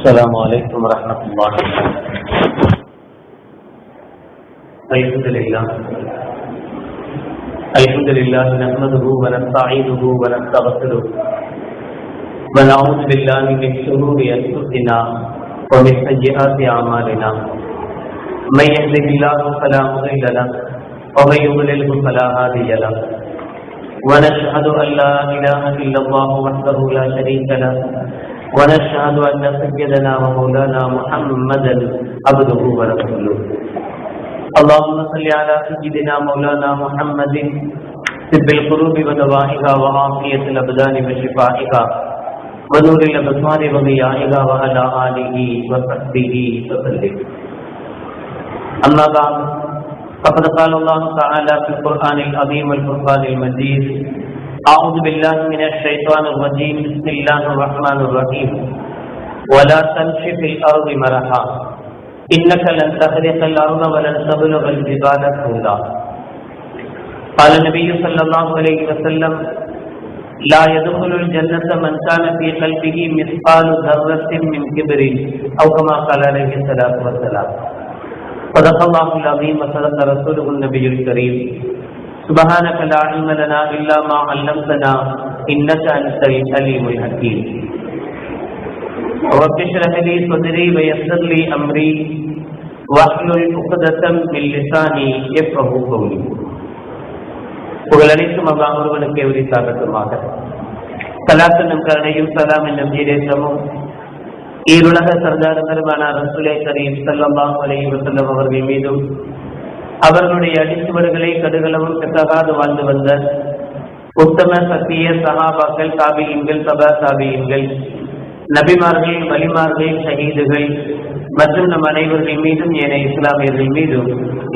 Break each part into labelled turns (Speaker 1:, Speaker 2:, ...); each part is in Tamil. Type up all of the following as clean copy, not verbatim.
Speaker 1: السلام عليكم ورحمة الله وبركاته. الحمد لله نحمده ونستعينه ونستغفره ونعوذ بالله من شرور أنفسنا ومن سيئات أعمالنا. من يهده الله فلا مضل له ومن يضلل فلا هادي له. ونشهد أن لا إله إلا الله وحده لا شريك له ونشهد أن سيدنا ومولانا محمدا عبده ورسوله. اللهم صل على سيدنا مولانا محمد طب القلوب ودوائها وعافية الأبدان وشفائها ونور الأبصار وضيائها وعلى آله وصحبه وسلم. أما بعد فقد قال الله تعالى في القرآن العظيم والفرقان المجيد: أعوذ بالله من الشيطان الرجيم. بسم الله الرحمن الرحيم. ولا تمش في الأرض مرحا إنك لن تخرق الأرض ولن تبلغ الجبال طولا. قال النبي صلى الله عليه وسلم: لا يدخل الجنة من كان في قلبه مثقال ذرة من كبر، أو كما قال عليه الصلاة والسلام. صدق الله العظيم وصدق رسوله النبي الكريم. سبحانك لا علم لنا إلا ما علمتنا إنك أنت العليم الحكيم. رب اشرح لي صدري ويسر لي أمري واحلل عقدة من لساني يفقهوا قولي. புகழ் அனைத்தும் அல்லாஹ் ஒருவனுக்கே உரித்தாகட்டுமாக. ஸலாத் என்னும் கருணையும் சலாம் என்னும் ஈடேற்றமும் ஈருலக சர்தார் பெருமானார் ரசூலே கரீம் ஸல்லல்லாஹு அலைஹி வஸல்லம் அவர்கள் மீதும் அவர்களுடைய அடிச்சுவடுகளை கடுகளவும் பெற்றகாது வாழ்ந்து வந்த உத்தம சத்திய சஹாபாக்கள், தாபியீன்கள், தபா தாபியீன்கள், நபிமார்கள், வலிமார்கள், ஷஹீதுகள் மற்றும் நம் அனைவர்கள் மீதும் ஏனைய இஸ்லாமியர்கள் மீதும்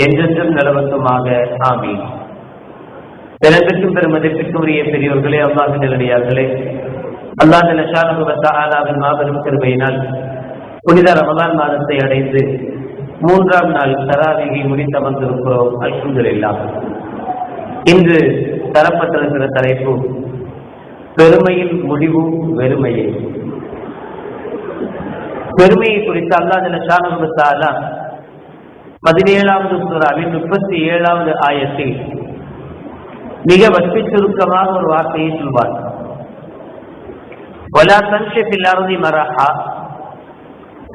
Speaker 1: என்றென்றும் நிலவட்டுமாக. ஆமீன். பிறப்பிற்கும் பெருமதிப்பிற்கும் உரிய பெரியோர்களே, அல்லாஹ்வின் நல்லடியார்களே, அல்லாஹ் ஜல்ல ஷானஹு வ தஆலாவின் மாபெரும் கிருபையினால் புனித ரமலான் மாதத்தை அடைந்து 3ஆம் நாள் தராவீகை முடித்தமர்ந்திருக்கிறோம். அல்ஹம்துலில்லாஹ். இன்று தரப்பட்டிருக்கிற தலைப்பு பெருமையின் முடிவு வெறுமையே. பெருமையை குறித்து அல்லாஹ் ஜல்ல ஷானஹு வ தஆலா 17வது சூராவின் 37வது ஆயத்தில் மிக வற்பி சுருக்கமாக ஒரு வார்த்தையை சொல்வார். வலா தம்ஷி ஃபில் அர்தி மரஹா,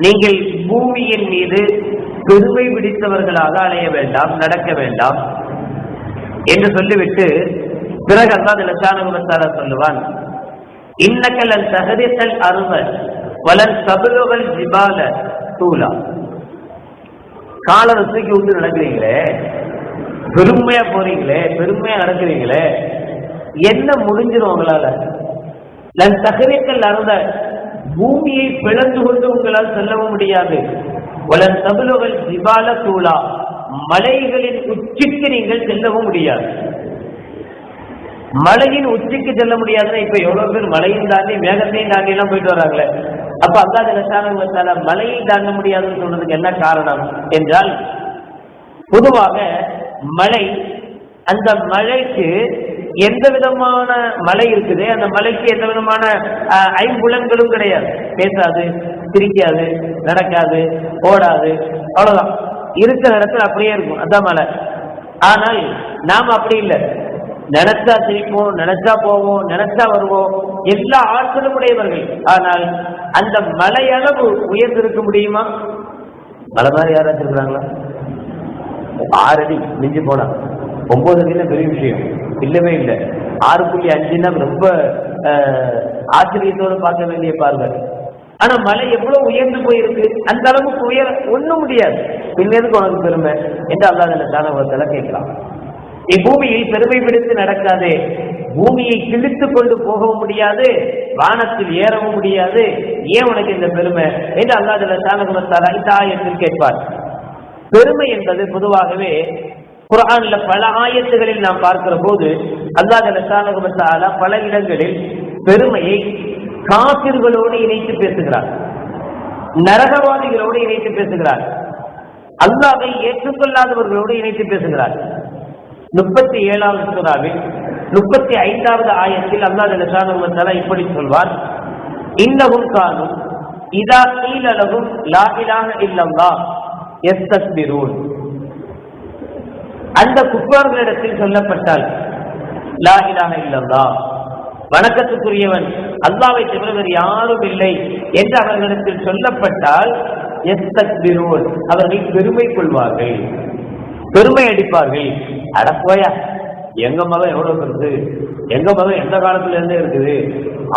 Speaker 1: நீங்கள் பூமியின் மீது பெருமை பிடித்தவர்களாக அலைய வேண்டாம், நடக்க வேண்டாம் என்று சொல்லிவிட்டு பிறகு அல்லாஹ் ஸுப்ஹானஹு வ தஆலா சொல்லுவான்: இன்னக லன் தஹரிகல் அர்த வலன் தப்லுகல் ஜிபால தூலா. காலரை தூக்கி விட்டு நடக்கிறீங்களே, பெருமையா போறீங்களே, பெருமையா நடக்கிறீங்களே, என்ன முடிஞ்சிடும் உங்களால? லன் தஹரிகல் அர்த, பூமியை பிளந்து கொண்டு உங்களால் செல்லவும் முடியாது. வலன் தப்லுகல் ஜிபால தூலா, மலைகளின் உச்சிக்கு நீங்கள் செல்லவும் முடியாது. மலையின் உச்சிக்கு செல்ல முடியாதுன்னா இப்ப எவ்வளவு பேர் மலையும் தாண்டி மேகத்தையும் தாண்டி எல்லாம் போயிட்டு வர்றாங்களே. அப்ப அல்லாஹ் ஸுப்ஹானஹு வ தஆலா மலையை தாண்ட முடியாதுன்னு சொல்றதுக்கு என்ன காரணம் என்றால், பொதுவாக மலை, அந்த மலைக்கு எந்த விதமான மலை இருக்குது, அந்த மலைக்கு எந்த விதமான ஐம்புலன்களும் கிடையாது. பேசாது, சிரிக்காது, நடக்காது, ஓடாது, அவ்வளவுதான். இருக்கிற இடத்துல அப்படியே இருக்கும், அதான் மலை. ஆனால் நாம் அப்படி இல்லை. நினைச்சா சிரிப்போம், நினைச்சா போவோம், நினைச்சா வருவோம், எல்லா ஆட்களும் உடையவர்கள். ஆனால் அந்த மலையளவு உயர்ந்திருக்க முடியுமா? மலை மாதிரி யாராச்சும் இருக்கிறாங்களா? 6 அடி மிஞ்சி போனா, 9 அடினா பெரிய விஷயம் இல்லவே இல்லை. 6.5ன்னா ரொம்ப ஆச்சரியத்தோடு பார்க்க வேண்டிய பார்வை. ஆனா மலை எவ்வளவு உயர்ந்து போயிருக்கு, அந்த அளவுக்கு உயர ஒண்ணும் முடியாது. பின்னருக்கு உனக்கு பெருமை என்று அல்லாஹ் ஸுப்ஹானஹு வ தஆலா கேட்கலாம். இப்பூமியில் பெருமை பிடித்து நடக்காதே, பூமியை கிழித்து கொண்டு போகவும் முடியாது, வானத்தில் ஏறவும் முடியாது, ஏன் உனக்கு இந்த பெருமை என்று அல்லாஹ் ஸுப்ஹானஹு வ தஆலா இந்த ஆயத்தில் கேட்பார். பெருமை என்பது பொதுவாகவே குர்ஆன்ல பல ஆயத்துகளில் நாம் பார்க்கிற போது அல்லாஹ் ஸுப்ஹானஹு வ தஆலா பல இடங்களில் பெருமையை காபிர்களோடு இணைத்து பேசுகிறார், நரகவாதிகளோடு இணைத்து பேசுகிறார், அல்லாஹ்வை ஏற்றுக்கொள்ளாதவர்களோடு இணைத்து பேசுகிறார். 37வது சூராவில் 35வது ஆயத்தில் அல்லாஹ் ஸுப்ஹானஹு வ தஆலா இப்படி சொல்வார்: இன்னஹும் கானூ இதா கீல லஹும் லா இலாஹ இல்லல்லாஹ் யஸ்தக்பிரூன். அந்த குஃபார்களிடத்தில் சொல்லப்பட்டால் லா இலாஹ இல்லல்லாஹ், வணக்கத்துக்குரியவன் அல்லாஹ்வை தவிர வேறு யாரும் இல்லை என்று அவர்களிடத்தில் சொல்லப்பட்டால் யஸ்தக்பிரூன், அவர்கள் பெருமை கொள்வார்கள், பெருமை அடிப்பார்கள். அடப்போயா, எங்க மதம் எவ்வளவு இருக்கு, எங்க மதம் எந்த காலத்துல இருந்தே இருக்குது,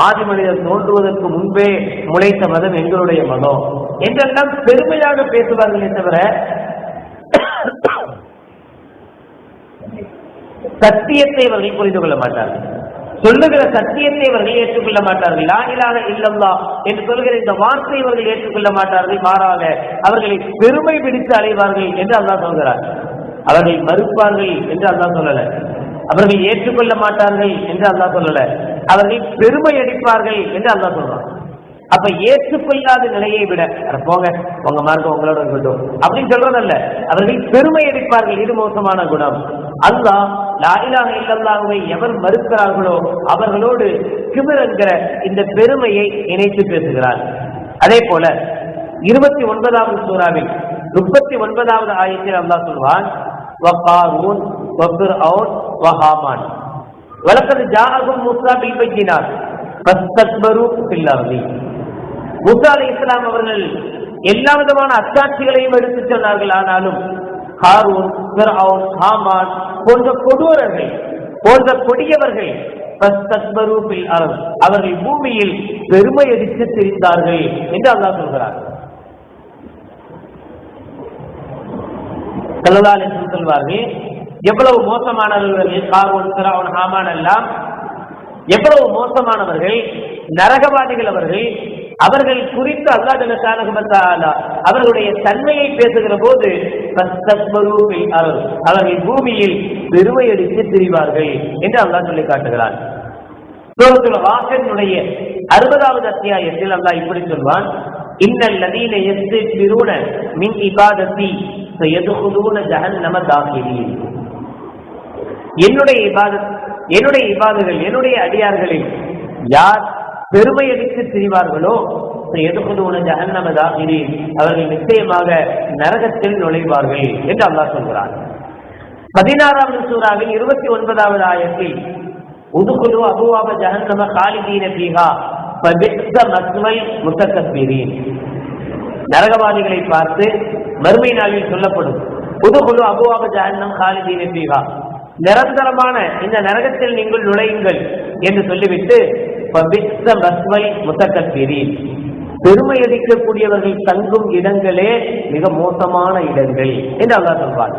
Speaker 1: ஆதி மனிதர் தோன்றுவதற்கு முன்பே முளைத்த மதம் எங்களுடைய மதம் என்றெல்லாம் பெருமையாக பேசுவார்களே தவிர சத்தியத்தை அவர்கள் புரிந்து கொள்ள மாட்டார்கள். சொல்லுகிற சத்தியத்தை அவர்கள் ஏற்றுக்கொள்ள மாட்டார்கள். லா இலாஹ இல்லல்லாஹ் என்று சொல்கிற இந்த வார்த்தை அவர்கள் ஏற்றுக்கொள்ள மாட்டார்கள். மாறாக அவர்களை பெருமை பிடித்து அலைவார்கள் என்று அல்லாஹ் சொல்கிறார். அவர்கள் மறுப்பார்கள் என்று அல்லாஹ் சொல்லல, அவர்கள் ஏற்றுக்கொள்ள மாட்டார்கள் என்று அல்லாஹ் சொல்லல, அவர்கள் பெருமை அடிப்பார்கள் என்று அல்லாஹ் சொல்றான். அப்ப ஏற்றுக்கொள்ளாத நிலையை விட போங்க உங்க மார்க்கம் உங்களோட இருக்கட்டும் அப்படின்னு சொல்றதல்ல, அவர்கள் பெருமை அடிப்பார்கள். இது மோசமான குணம். அல்லாஹ் லா இலாஹ இல்லல்லாஹ்வை எவர் மறுக்கிறார்களோ அவர்களோடு கிபர் என்கிற இந்த பெருமையை இணைத்து பேசுகிறார். அதே போல 29வது சூராவில் 39வது ஆயத்தில் அல்லாஹ் சொல்வான், வகாரூன் வஃபிர்அவுன் வஹாமான் வலகத் ஜாஅகும் மூஸா பில் பையினாத் ஃபஸ்தக்பரு ஃபில் அர்தி. மூஸா அலைஹிஸ்ஸலாம் அவர்கள் எல்லா விதமான அத்தாட்சிகளையும் எடுத்துச் சொன்னார்கள். ஆனாலும் ஹாரூன், ஃபிர்அவுன், ஹாமான் போன்ற கொடூரர்கள், போன்ற கொடியவர்கள் ஃபஸ்தக்பரு ஃபில் அர்தி, அவர்கள் பூமியில் பெருமை அடித்து திரிந்தார்கள் என்று அல்லாஹ் சொல்கிறார். ஸல்லல்லாஹு அலைஹி வஸல்லம் சொல்வார்கள், எவ்வளவு மோசமானவர்கள் காரூன், ஃபிர்அவுன், ஹாமான் எல்லாம் எவ்வளவு மோசமானவர்கள், நரகவாதிகள் அவர்கள். அவர்கள் குறித்து அல்லாஹ் ஜல்லல்லாஹு வ தஆலா அவர்களுடைய தன்மையை பேசுகிற போது அவர்கள் பூமியில் பெருமை அடித்து திரிவார்கள் என்று அல்லாஹ் சொல்லி காட்டுகிறார். சூரத்துல் காஃபிருடைய 60வது அத்தியாயத்தில் அல்லாஹ் இப்படி சொல்வான், இன்னல் லதீன யஸ்தக்பிரூன மின் இபாதத்தி சயதுகுலூன ஜஹன்னம தாகிரீன். என்னுடைய இபாதர்கள், என்னுடைய அடியார்களில் யார் பெருமை அடித்து திரிவார்களோ எதுகுலூன ஜஹன்னம தாகிரீன், அவர்கள் நிச்சயமாக நரகத்தில் நுழைவார்கள் என்று அல்லாஹ் சொல்கிறார். 16வது சூராவில் 29வது ஆயத்தில் உதுகுலு அபுவாப ஜஹன்னம காலிதீன ஃபீஹா ஃபபிஸ மஸ்வல் முத்தகப்பிரீன். நரகவாதிகளை பார்த்து மறுமை நாளில் சொல்லப்படும், உதுகுலு அபுவாப ஜஹன்னம் காலிதீன ஃபீஹா, நிரந்தரமான இந்த நரகத்தில் நீங்கள் நுழையுங்கள் என்று சொல்லிவிட்டு ஃபபிஸ மஸ்வல் முத்தகப்பிரீன், பெருமை அடிக்கக்கூடியவர்கள் தங்கும் இடங்களே மிக மோசமான இடங்கள் என்று அல்லாஹ் சொல்வார்.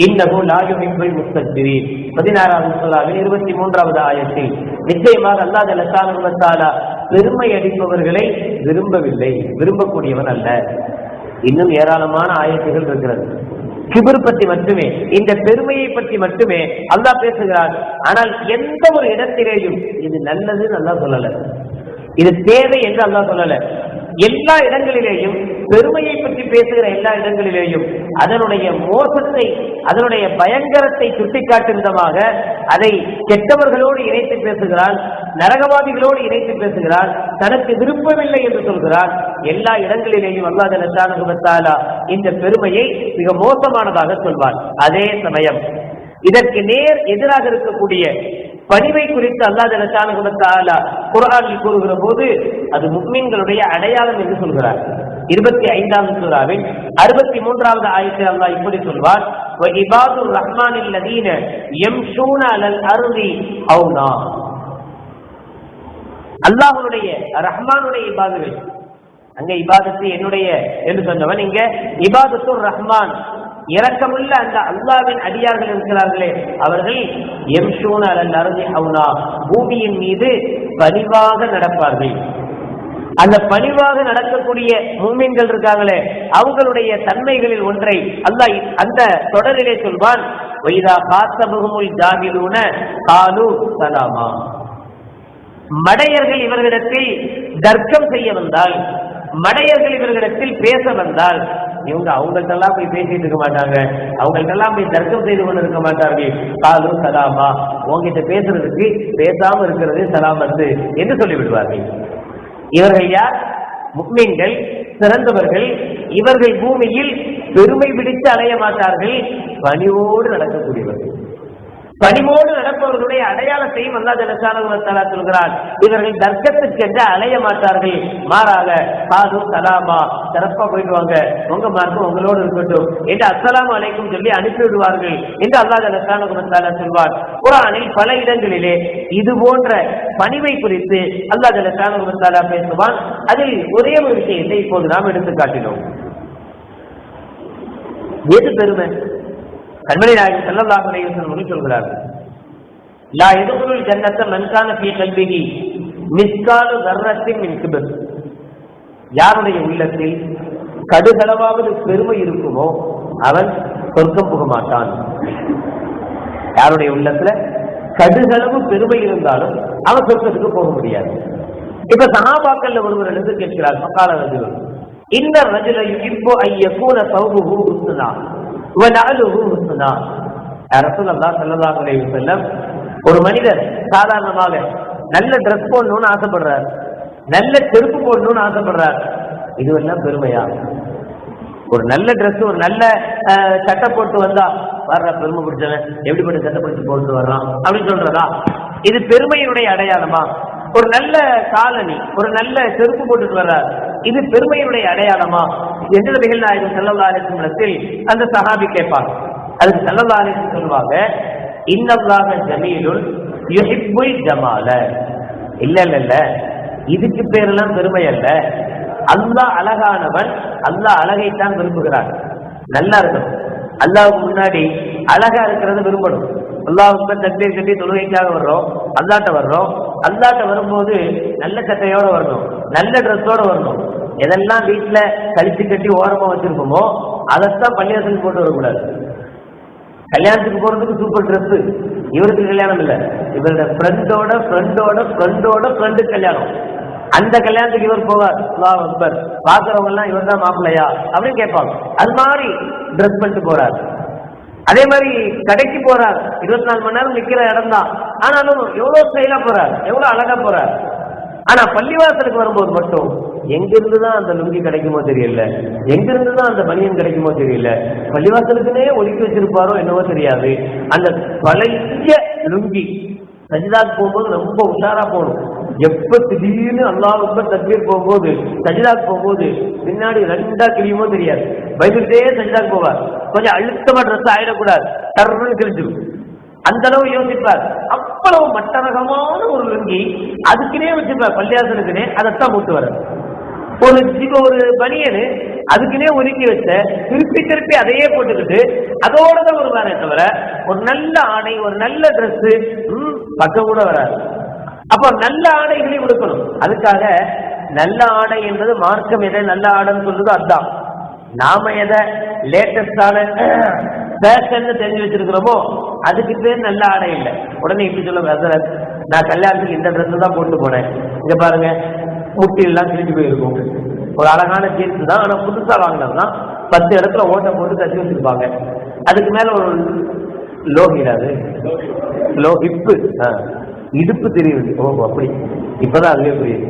Speaker 1: இன்னஹு லா யுஹிப்புல் முஸ்தக்பிரீன். 16வது சூராவில் 23வது ஆயத்தில் நிச்சயமாக அல்லாஹ் ஜல்லல்லாஹு வ தஆலா பெருமை அடிப்பவர்களை விரும்பவில்லை, விரும்பக்கூடியவன் அல்ல. இன்னும் ஏராளமான ஆயத்துகள் இருக்கிறது. கிபர் பற்றி மட்டுமே, இந்த பெருமையை பற்றி மட்டுமே அல்லாஹ் பேசுகிறார். ஆனால் எந்த ஒரு இடத்திலேயும் இது நல்லது அல்லாஹ் சொல்லல, இது தேவை என்று அல்லாஹ் சொல்லல. எல்லா இடங்களிலேயும் பெருமையை பற்றி பேசுகிற எல்லா இடங்களிலேயும் அதனுடைய மோசத்தை, அதனுடைய பயங்கரத்தை சுட்டிக்காட்டும் விதமாக அதை கெட்டவர்களோடு இணைத்து பேசுகிறான், நரகவாதிகளோடு இணைத்து பேசுகிறான், தனக்கு விருப்பமில்லை என்று சொல்கிறான். எல்லா இடங்களிலேயும் அல்லாஹ் ஜல்லல்லாஹு வ தஆலா இந்த பெருமையை மிக மோசமானதாக சொல்வார். அதே சமயம் இதற்கு நேர் எதிராக இருக்கக்கூடிய பணிவை குறித்து அல்லாஹ் ஜல்லல்லாஹு வ தஆலா குர்ஆனில் கூறுகிற போது அது முஃமின்களுடைய அடையாளம் என்று சொல்கிறார். 25வது சூராவில் 63வது ஆயத்தில் அல்லாஹ் இப்படி சொல்வார், வ இபாதுர் ரஹ்மானில் லதீன யம்ஷூன அலல் அர்தி ஹௌனா. அல்லாஹ்வுடைய ரஹ்மானுடைய இபாதுகள், அங்க இபாதத்து என்னுடைய என்று சொன்னவன், இங்க இபாதத்துர் ரஹ்மான், இரக்கமுள்ள அந்த அல்லாஹ்வின் அடியார்கள் இருக்கிறார்களே அவர்கள் யம்ஷூன அலல் அர்தி ஹௌனா, பூமியின் மீது பணிவாக நடப்பார்கள். அந்த பணிவாக நடக்கக்கூடிய மூமின்கள் இருக்காங்களே அவங்களுடைய தன்மைகளில் ஒன்றை அல்லாஹ் அந்த தொடரிலே சொல்வான், வைதா காத்தபுகுமுல் ஜாஹிலூன காலு சலாமா. மடையர்கள் இவர்களிடத்தில் தர்க்கம் செய்ய வந்தால், மடையர்கள் இவர்களிடத்தில் பேச வந்தால், இவங்க அவங்கள்ட்டெல்லாம் போய் பேசிட்டு இருக்க மாட்டாங்க, அவங்கள்ட்டெல்லாம் போய் தர்க்கம் செய்து கொண்டு இருக்க மாட்டார்கள். காலு சலாமா, உங்ககிட்ட பேசுறதுக்கு பேசாம இருக்கிறது சலாமத்து என்று சொல்லிவிடுவார்கள். இவர்கள் யார்? முஃமின்கள் சிறந்தவர்கள், இவர்கள் பூமியில் பெருமை பிடித்து அலைய மாட்டார்கள், பணிவோடு நடக்கக்கூடியவர்கள். பணிவோடு நடப்பவர்களுடைய அடையாளத்தையும் அல்லாஹ் ஜல்லல்லாஹு அலைஹி வஸல்லம் சொல்கிறார். இவர்கள் தர்க்கத்துக்கு என்று அலைய மாட்டார்கள், மாறாக காது சலாமா, சிறப்பா போயிட்டு வாங்க, உங்க மார்க்கம் உங்களோடு இருக்கட்டும் என்று அஸ்ஸலாமு அலைக்கும் சொல்லி அனுப்பிவிடுவார்கள் என்று அல்லாஹ் ஜல்லல்லாஹு அலைஹி வஸல்லம் சொல்வார். குர்ஆனில் பல இடங்களிலே இது போன்ற பணிவை குறித்து அல்லாஹ் ஜல்லல்லாஹு அலைஹி வஸல்லம் பேசுவான். அதில் ஒரே ஒரு விஷயத்தை இப்போது நாம் எடுத்து காட்டினோம். எது பெருமை? கண்மணி நாயகம் ஸல்லல்லாஹு அலைஹி வஸல்லம் சொல்கிறார்கள், லா யதுகுலுல் ஜன்னத மன் கான ஃபீ கல்பிஹி மிஸ்காலு தர்ரத்தின் மின் கிப்ர். யாருடைய உள்ளத்தில் கடுகளவாவது பெருமை இருக்குமோ அவன் சொர்க்கம் புக மாட்டான். யாருடைய உள்ளத்துல கடுகளவு பெருமை இருந்தாலும் அவன் சொர்க்கத்துக்கு போக முடியாது. இப்ப சஹாபாக்கள்ல ஒருவர் எழுந்து கேட்கிறார், மக்கால ரஜுல் இன்ன ரஜுல யுஹிப்பு அன் யகூன ஸௌபுஹு ஹுஸ்னா வ நஅலுஹு ஹுஸ்னா. ரசூலுல்லாஹ் ஸல்லல்லாஹு அலைஹி வஸல்லம், ஒரு மனிதர் சாதாரணமாக நல்ல ட்ரெஸ் போடணும்னு ஆசைப்படுறார், நல்ல செருப்பு போடணும்னு ஆசைப்படுறார், இதுவெல்லாம் பெருமையா? ஒரு நல்ல ட்ரெஸ், ஒரு நல்ல சட்டை போட்டு வந்தா வர்ற பெருமை பிடிச்சவன் எப்படிப்பட்ட சட்டை பிடிச்சு போட்டு வர்றான் அப்படின்னு சொல்றதா? இது பெருமையினுடைய அடையாளமா? ஒரு நல்ல காலனி, ஒரு நல்ல செருப்பு போட்டுட்டு வர்றார், இது பெருமையினுடைய அடையாளமா என்று நபிகள் நாயகம் ஸல்லல்லாஹு அலைஹி வஸல்லம் அந்த சஹாபி கேட்பாங்க. அதுக்கு ஸல்லல்லாஹு அலைஹி வஸல்லம் சொல்வாங்க, இன்னல்லாஹ ஜமீலுன் யுஹிப்புல் ஜமால. இல்ல இல்ல இல்ல, இதுக்கு பேரெல்லாம் பெருமை அல்ல. அல்லாஹ் அழகானவன், அல்லாஹ் அழகைத்தான் விரும்புகிறான். நல்லா இருக்கணும், அல்லாஹ்வுக்கு முன்னாடி அழகா இருக்கிறத விரும்பணும். அல்லாஹ்வுக்கு தக்பீர் கட்டி தொழுகைக்காக வர்றோம், அல்லாஹ்ட்ட வர்றோம், அல்லாஹ்ட்ட வரும்போது நல்ல சட்டையோட வரணும், நல்ல ட்ரெஸ்ஸோட வரணும். எதெல்லாம் வீட்டுல கழிச்சு கட்டி ஓரமா வச்சிருக்கோமோ அதைத்தான் பள்ளியாசலுக்கு போட்டு வரக்கூடாது. கல்யாணத்துக்கு போறதுக்கு சூப்பர் ட்ரெஸ், இவருக்கு கல்யாணம் இல்ல, இவரோட ஃப்ரெண்டோட ஃப்ரெண்டோட ஃப்ரெண்டோட ஃப்ரெண்டு கல்யாணம். அந்த கல்யாணத்துக்கு இவர் போவார், அல்லாஹ் அக்பர், பாக்குறவங்க எல்லாம் இவர் தான் மாப்பிள்ளையா அப்படின்னு கேட்பாங்க. அது மாதிரி ட்ரெஸ் பண்ணிட்டு போறாரு. அதே மாதிரி கடைக்கு போறார், 24 மணி நேரம் நிக்கிற இடம் தான், ஆனாலும் எவ்வளவு ஸ்டைலா போறார், எவ்வளவு அழகா போறார். ஆனா பள்ளிவாசலுக்கு வரும்போது மட்டும் எங்கிருந்துதான் அந்த லுங்கி கிடைக்குமோ தெரியல, எங்கிருந்துதான் அந்த பனியன் கிடைக்குமோ தெரியல, பள்ளிவாசலுக்குன்னே ஒதுக்கி வச்சிருப்பாரோ என்னவோ தெரியாது. அந்த பழைய லுங்கி சஜிதாக்கு போகும்போது ரொம்ப உஷாரா போகணும். எப்ப திடீர்னு அல்லாஹ் அக்பர் தக்பீர் போகும்போது, சஜிதாக்கு போகும்போது பின்னாடி ரெண்டா கிழியுமோ தெரியாது, பயந்துட்டே சஜிதாக்கு போவார். கொஞ்சம் அழுத்தமா ட்ரெஸ் ஆயிடக்கூடாது, டர்ன்னு கிழிச்சிடும். அந்த அளவு யோசிப்பார். அவ்வளவு மட்டரகமான ஒரு லுங்கி அதுக்குனே வச்சிருப்பார், பள்ளியாசலுக்குனே அதைத்தான் போட்டு வர. ஒரு பனியனு அதுக்குனே ஒதுக்கி வச்ச, திருப்பி திருப்பி அதையே போட்டுக்கிட்டு அதோடதான் ஒரு வேற தவிர ஒரு நல்ல ஆடை, ஒரு நல்ல ட்ரெஸ் பக்கம் கூட வராது. அப்ப நல்ல ஆடைகளையும் கொடுக்கணும். அதுக்காக நல்ல ஆடை என்பது மார்க்கம் எதை நல்ல ஆடைன்னு சொல்றது அதுதான். நாம எதை லேட்டஸ்டான ஃபேஷன் தெரிஞ்சு வச்சிருக்கிறோமோ அதுக்கு பேர் நல்ல ஆடை இல்லை. உடனே இப்படி சொல்லுங்க, நான் கல்யாணத்துக்கு இந்த ட்ரெஸ் தான் போட்டு போனேன், இங்க பாருங்க முட்டிலாம் கிழிஞ்சு போயிருக்கும், ஒரு அழகான ஜீன்ஸ் தான், ஆனா புதுசா வாங்கினதுதான் 10 இடத்துல ஓட்டை போட்டு தச்சு வச்சிருப்பாங்க, அதுக்கு மேல ஒரு லோ ஹீடாது, லோ ஹிப்பு, இடுப்பு தெரியுது. ஓஹோ அப்படி, இப்பதான் அதுவே புரியுது.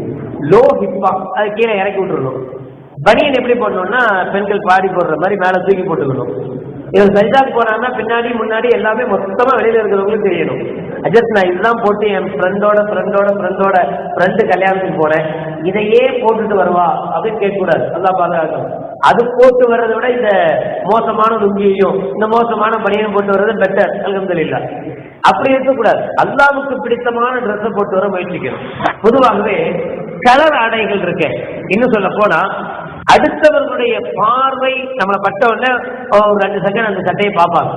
Speaker 1: லோ ஹிப்பா, அது கீழே இறக்கி விட்டுருணும். பனியன் எப்படி போடணும்னா பெண்கள் பாடி போடுற மாதிரி மேல தூக்கி போட்டுக்கணும். இவன் சஜிதாக்கு போனான்னா பின்னாடி முன்னாடி எல்லாமே மொத்தமா வெளியில இருக்கிறவங்களும் தெரியணும். அஜஸ்ட் நான் இதுதான் போட்டு என் ஃப்ரெண்டோட ஃப்ரெண்டு கல்யாணத்துக்கு போனேன், இதையே போட்டுட்டு வருவா அப்படின்னு கேட்கக்கூடாது. அல்லாஹ் பாதுகாக்கணும். அது போட்டு வர்றதை விட இந்த மோசமான லுங்கியையும் இந்த மோசமான பனியனும் போட்டு வர்றது பெட்டர், அல்ஹம்துலில்லாஹ். அப்படி இருக்கக்கூடாது. அல்லாஹ்வுக்கு பிடித்தமான ட்ரெஸ்ஸை போட்டு வர முயற்சிக்கணும். பொதுவாகவே கலர் ஆடைகள் இருக்கு. இன்னும் சொல்ல போனா அடுத்தவர்களுடைய பார்வை நம்மளை பட்ட உடனே ஒரு 2 செகண்ட் அந்த சட்டையை பார்ப்பாங்க,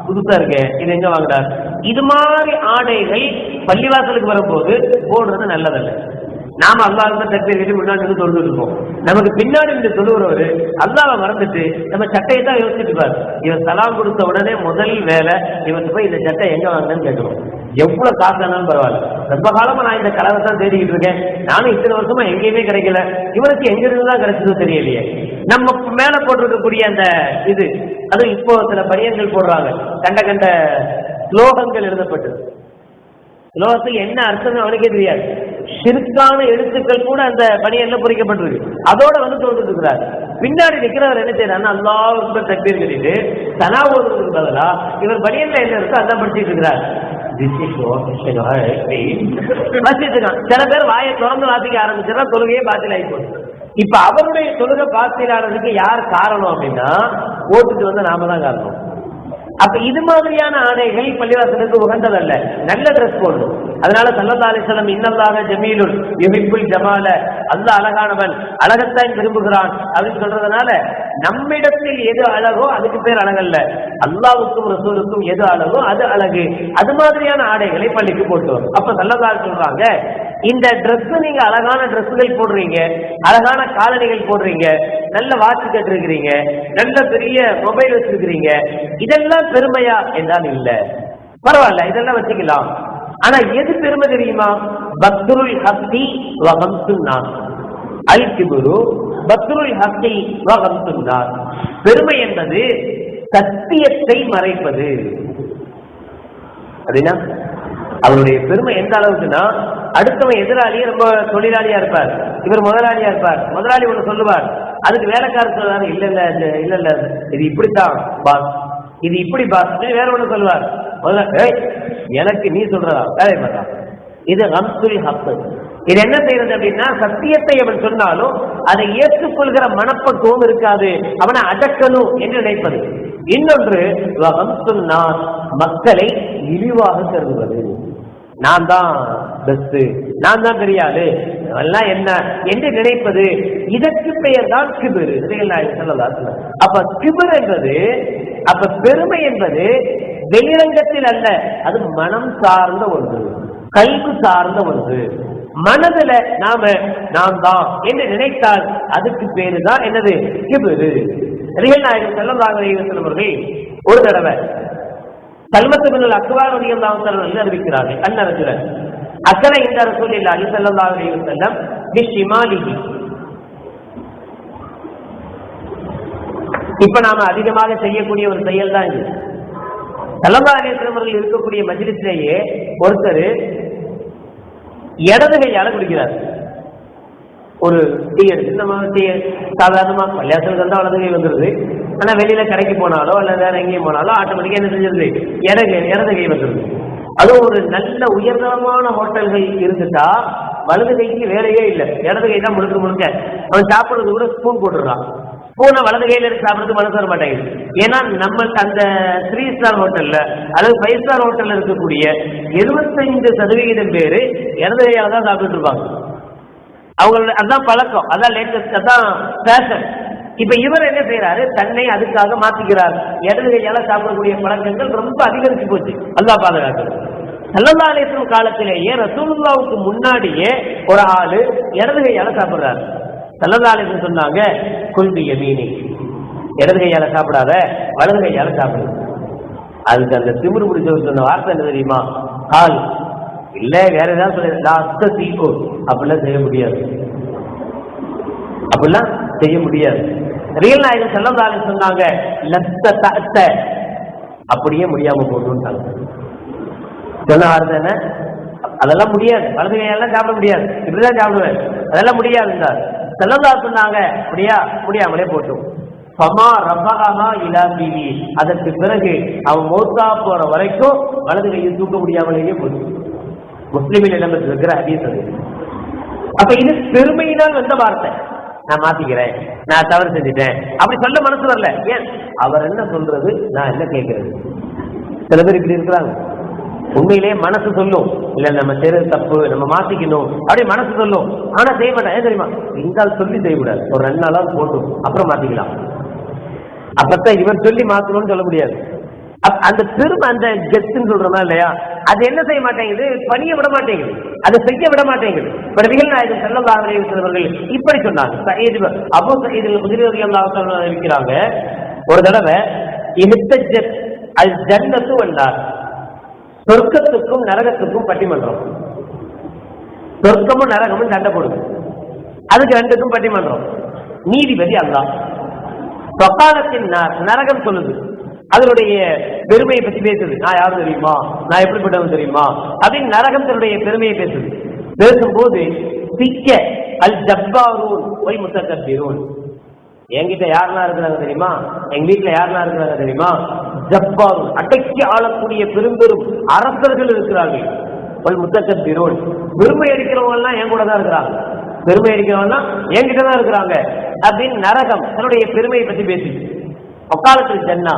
Speaker 1: புதுசா இருக்கு, இது எங்க வாங்குறாரு. இது மாதிரி ஆடைகள் பள்ளிவாசலுக்கு வரும்போது போடுறது நல்லதல்ல. நாம அல்லாஹ்வுக்கு தக்பீர் கட்டி முன்னாடி சொல்லிட்டு இருக்கோம், நமக்கு பின்னாடி இந்த சொல்லுறவரு அல்லாஹ்வை மறந்துட்டு நம்ம சட்டையை தான் யோசிச்சுட்டு இருப்பார். இவன் சலாம் கொடுத்த உடனே முதல் வேலை இவனுக்கு போய் இந்த சட்டை எங்க வாங்கினு கேட்கணும். எவ்வளவு காசு ஆனாலும் பரவாயில்ல, ரொம்ப காலமா நான் இந்த கலரை தான் தேடிக்கிட்டு இருக்கேன், நானும் இத்தனை வருஷமா எங்கேயுமே கிடைக்கல, இவனுக்கு எங்க இருந்துதான் கிடைச்சது தெரியலையே. நம்ம மேல போட்டிருக்கக்கூடிய அந்த இது, அது இப்போ சில பனியன்கள் போடுறாங்க, கண்ட ஸ்லோகங்கள் எழுதப்பட்டது. லோகத்துக்கு என்ன அர்த்தம் அவனுக்கே தெரியாது. ஷிர்கான எழுத்துக்கள் கூட அந்த பனியன்ல பொறிக்கப்பட்டிருக்கு. அதோட வந்து தோன்றிட்டு இருக்கிறார். பின்னாடி நிற்கிறவர் என்ன செய்யறாருன்னா அல்லாஹ் தக்பீர் கட்டிட்டு சனா ஓதுறதுக்கு பதிலா இவர் பனியன்ல என்ன இருக்கோ அதான் படிச்சுட்டு இருக்கிறார். சில பேர் வாயை திறந்து வாசிக்க ஆரம்பிச்சா தொழுகையே பாத்தில் ஆகி போகுது. இப்ப அவருடைய தொழுகை பாத்திரானதுக்கு யார் காரணம் அப்படின்னா ஓட்டுக்கு வந்து நாம தான் காரணம். அப்ப இது மாதிரியான ஆடைகள் பள்ளிவாசலுக்கு உகந்ததல்ல. நல்ல ட்ரெஸ் போடணும். அதனால ஸல்லல்லாஹு அலைஹி வஸல்லம் இன்னல்லாஹ ஜமீலுன் யுஹிப்புல் ஜமால, அல்லாஹ் அழகானவன், அழகத்தான் விரும்புகிறான் அப்படின்னு சொல்றதுனால நம்மிடத்தில் எது அழகோ அதுக்கு பேர் அழகல்ல, அல்லாஹ்வுக்கும் ரசூலுக்கும் எது அழகோ அது அழகு. அது மாதிரியான ஆடைகளை பள்ளிக்கு போட்டு வரும். அப்ப ஸல்லல்லாஹு சொல்றாங்க, இந்த ட்ரெஸ் நீங்க அழகான ட்ரெஸ்ஸுகள் போடுறீங்க, அழகான காலணிகள் போடுறீங்க, நல்ல வாட்ச் கட்டிருக்கிறீங்க, நல்ல பெரிய மொபைல் வச்சிருக்கிறீங்க, இதெல்லாம் பெருமையா என்றால் இல்ல. பரவாயில்ல, இதெல்லாம் வச்சுக்கலாம். ஆனா எது பெருமை தெரியுமா? பத்ருல் ஹக்கி வ கம்சுன் நாஸ். அல் கிப்ரு பத்ருல் ஹக்கி வ கம்சுன் நாஸ். பெருமை என்பது சத்தியத்தை மறைப்பது. அப்படின்னா அவருடைய பெருமை எந்த அளவுக்குன்னா, அடுத்தவன் எதிராளியே ரொம்ப தொழிலாளியா இருப்பார், இவர் முதலாளியா இருப்பார். முதலாளி ஒண்ணு சொல்லுவார், அதுக்கு வேலைக்காரர் சொல்லுவாரு, இல்ல இல்ல இல்ல இல்ல இது இப்படித்தான் பாஸ், இது இப்படி பாஸ், வேற ஒண்ணு சொல்லுவார். எனக்கு நீ சொல்றதா வேலை பண்றான். இது ஹம்சுல் ஹக்கு. இது என்ன செய்யறது அப்படின்னா, சத்தியத்தை அவன் சொன்னாலும் அதை ஏற்றுக்கொள்கிற மனப்பக்குவம் இருக்காது, அவனை அடக்கணும் என்று நினைப்பது. இன்னொன்று மக்களை இழிவாக கருதுவது. நான் தான் பெஸ்ட், நான் தான் பெரிய ஆளு, எல்லாம் என்ன என்று நினைப்பது. இதற்கு பெயர் தான் கிபிர். அப்ப கிபிர் என்பது, அப்ப பெருமை என்பது வெளிரங்கத்தில் அல்ல, அது மனம் சார்ந்த ஒன்று, கல்வி சார்ந்த ஒன்று. மனதுல நாம் தான் என்று நினைத்தால் அதுக்கு பேரு தான் என்னது? கிபிர். நபிகள் நாயகம் ஸல்லல்லாஹு அலைஹி வஸல்லம் அவர்கள் ஒரு தடவை சல்மத் பின் அக்வார் ரலியல்லாஹு அன்ஹு அறிவிக்கிறார்கள், அன்னரஜுலன் அக்கல இந்த ரசூலுல்லாஹி ஸல்லல்லாஹு அலைஹி வஸல்லம் பிஷிமாலிஹி. இப்ப நாம அதிகமாக செய்யக்கூடிய ஒரு செயல் தான் இது. ஸல்லல்லாஹு அலைஹி வஸல்லம் அவர்கள் இருக்கக்கூடிய மஜ்லிஸிலேயே ஒருத்தர் இடது கையால குடிக்கிறார். ஒரு டீ எடுத்து, நம்ம டீ சாதாரணமா பள்ளியாசலுக்கு தான் வலது கை வந்துருது, ஆனா வெளியில கடைக்கு போனாலோ அல்ல வேற எங்கேயும் போனாலோ ஆட்டோமேட்டிக்கா என்ன செஞ்சிருது, இடது கை வந்துருது. அதுவும் ஒரு நல்ல உயர்தரமான ஹோட்டல்கள் இருந்துட்டா வலது கைக்கு வேலையே இல்லை, இடது கை தான் முழுக்க முழுக்க. அவன் சாப்பிடுறது கூட ஸ்பூன் போட்டுடுறான். ஸ்பூனை வலது கையில எடுத்து சாப்பிடுறது மனசு வர மாட்டேங்குது. ஏன்னா நம்ம அந்த 3 ஸ்டார் ஹோட்டல்ல அல்லது 5 ஸ்டார் ஹோட்டல்ல இருக்கக்கூடிய 75% பேரு இடது கையால தான் சாப்பிட்டு இருப்பாங்க. அவங்களோட அதான் பழக்கம், அதான் லேட்டஸ்ட், அதான் ஃபேஷன். இப்ப இவர் என்ன செய்யறாரு, தன்னை அதுக்காக மாத்திக்கிறார். இடது கையால சாப்பிடக்கூடிய பழக்கங்கள் ரொம்ப அதிகரிச்சு போச்சு. அல்லாஹ் பாதுகாக்கிறது. ஸல்லல்லாஹு அலைஹி வஸல்லம் காலத்திலேயே ரசூலுல்லாஹ்வுக்கு முன்னாடியே ஒரு ஆளு இடது கையால சாப்பிடுறாரு. ஸல்லல்லாஹு அலைஹி வஸல்லம் சொன்னாங்க, குல் பி யமீனி, இடது கையால சாப்பிடாத, வலது கையால சாப்பிடு. அதுக்கு அந்த திமிரு பிடிச்சவர் சொன்ன வார்த்தை என்ன தெரியுமா? கால் இல்ல வேற ஏதாவது சொல்ல, அப்படிலாம் செய்ய முடியாது, அப்படிலாம் செய்ய முடியாது. நபிகள் நாயகம் ஸல்லல்லாஹு அலைஹி வஸல்லம் சொன்னாங்க, லத்த அப்படியே முடியாம போட்டுட்டாங்க. சொன்ன வார்த்தை என்ன? அதெல்லாம் முடியாது, வலது கையெல்லாம் சாப்பிட முடியாது, இப்படிதான் சாப்பிடுவேன், அதெல்லாம் முடியாது. ஸல்லல்லாஹு சொன்னாங்க, முடியாமலே போட்டும். அதற்கு பிறகு அவன் மௌத்தா போற வரைக்கும் வலது கையை தூக்க முடியாமலேயே போடும். முஸ்லிமில் இடம்பெற்றிருக்கிற ஹதீஸ் அது. அப்ப இது பெருமையினால் வந்த வார்த்தை. நான் மாத்திக்கிறேன், நான் தவறு செஞ்சுட்டேன் அப்படி சொல்ல மனசு வரல. ஏன்? அவர் என்ன சொல்றது, நான் என்ன கேட்கறது. சில பேர் இப்படி இருக்கிறாங்க. உண்மையிலேயே மனசு சொல்லும், இல்ல நம்ம செய்யறது தப்பு, நம்ம மாத்திக்கணும் அப்படி மனசு சொல்லும், ஆனா செய்ய மாட்டேன். ஏன் தெரியுமா? இந்தால் சொல்லி செய்யக்கூடாது, ஒரு 2 நாளாவது போட்டும் அப்புறம் மாத்திக்கலாம். அப்பத்தான் இவர் சொல்லி மாத்தணும்னு சொல்ல முடியாது. அந்த பெருமை, அந்த கெத்துன்னு சொல்றோமா இல்லையா, அது என்ன செய்ய மாட்டேங்குது, பணிய விட மாட்டேங்குது, அதை செய்ய விட மாட்டேங்குது. நபிகள் நாயகம் ஸல்லல்லாஹு அலைஹி வஸல்லம் அவர்கள் இப்படி சொன்னாங்க. அபூ சயீத் அல்-குத்ரி ரலியல்லாஹு அன்ஹு இருக்கிறாங்க, ஒரு தடவை இஹ்தஜத் அல் ஜன்னத்து வன் நார், சொர்க்கத்துக்கும் நரகத்துக்கும் பட்டிமன்றம். சொர்க்கமும் நரகமும் சண்டை போடுது, அதுக்கு 2க்கும் பட்டிமன்றம். நீதிபதி அல்லாஹ். சொக்காலத்தின் நரகம் சொல்லுது, அதனுடைய பெருமையை பற்றி பேசுது. நான் யாரும் தெரியுமா, நான் எப்படிப்பட்டவன் தெரியுமா அப்படின்னு நரகம் தன்னுடைய பெருமையை பேசுது. பேசும்போது சிக்க அல் ஜப்பாரூன் ஒய் முத்தக்கபீரூன், என்கிட்ட யாரெல்லாம் இருக்கிறாங்க தெரியுமா, எங்க வீட்டுல யாரெல்லாம் இருக்கிறாங்க தெரியுமா, ஜப்பாரூன் அடக்கி ஆளக்கூடிய பெரும்பெரும் அரசர்கள் இருக்கிறார்கள். ஒய் முத்தக்கபீரூன், பெருமை அடிக்கிறவங்க எல்லாம் என் கூட தான் இருக்கிறாங்க, பெருமை அடிக்கிறவங்க என்கிட்ட தான் இருக்கிறாங்க அப்படின்னு நரகம் தன்னுடைய பெருமையை பற்றி பேசி அக்காலத்தில் ஜன்னா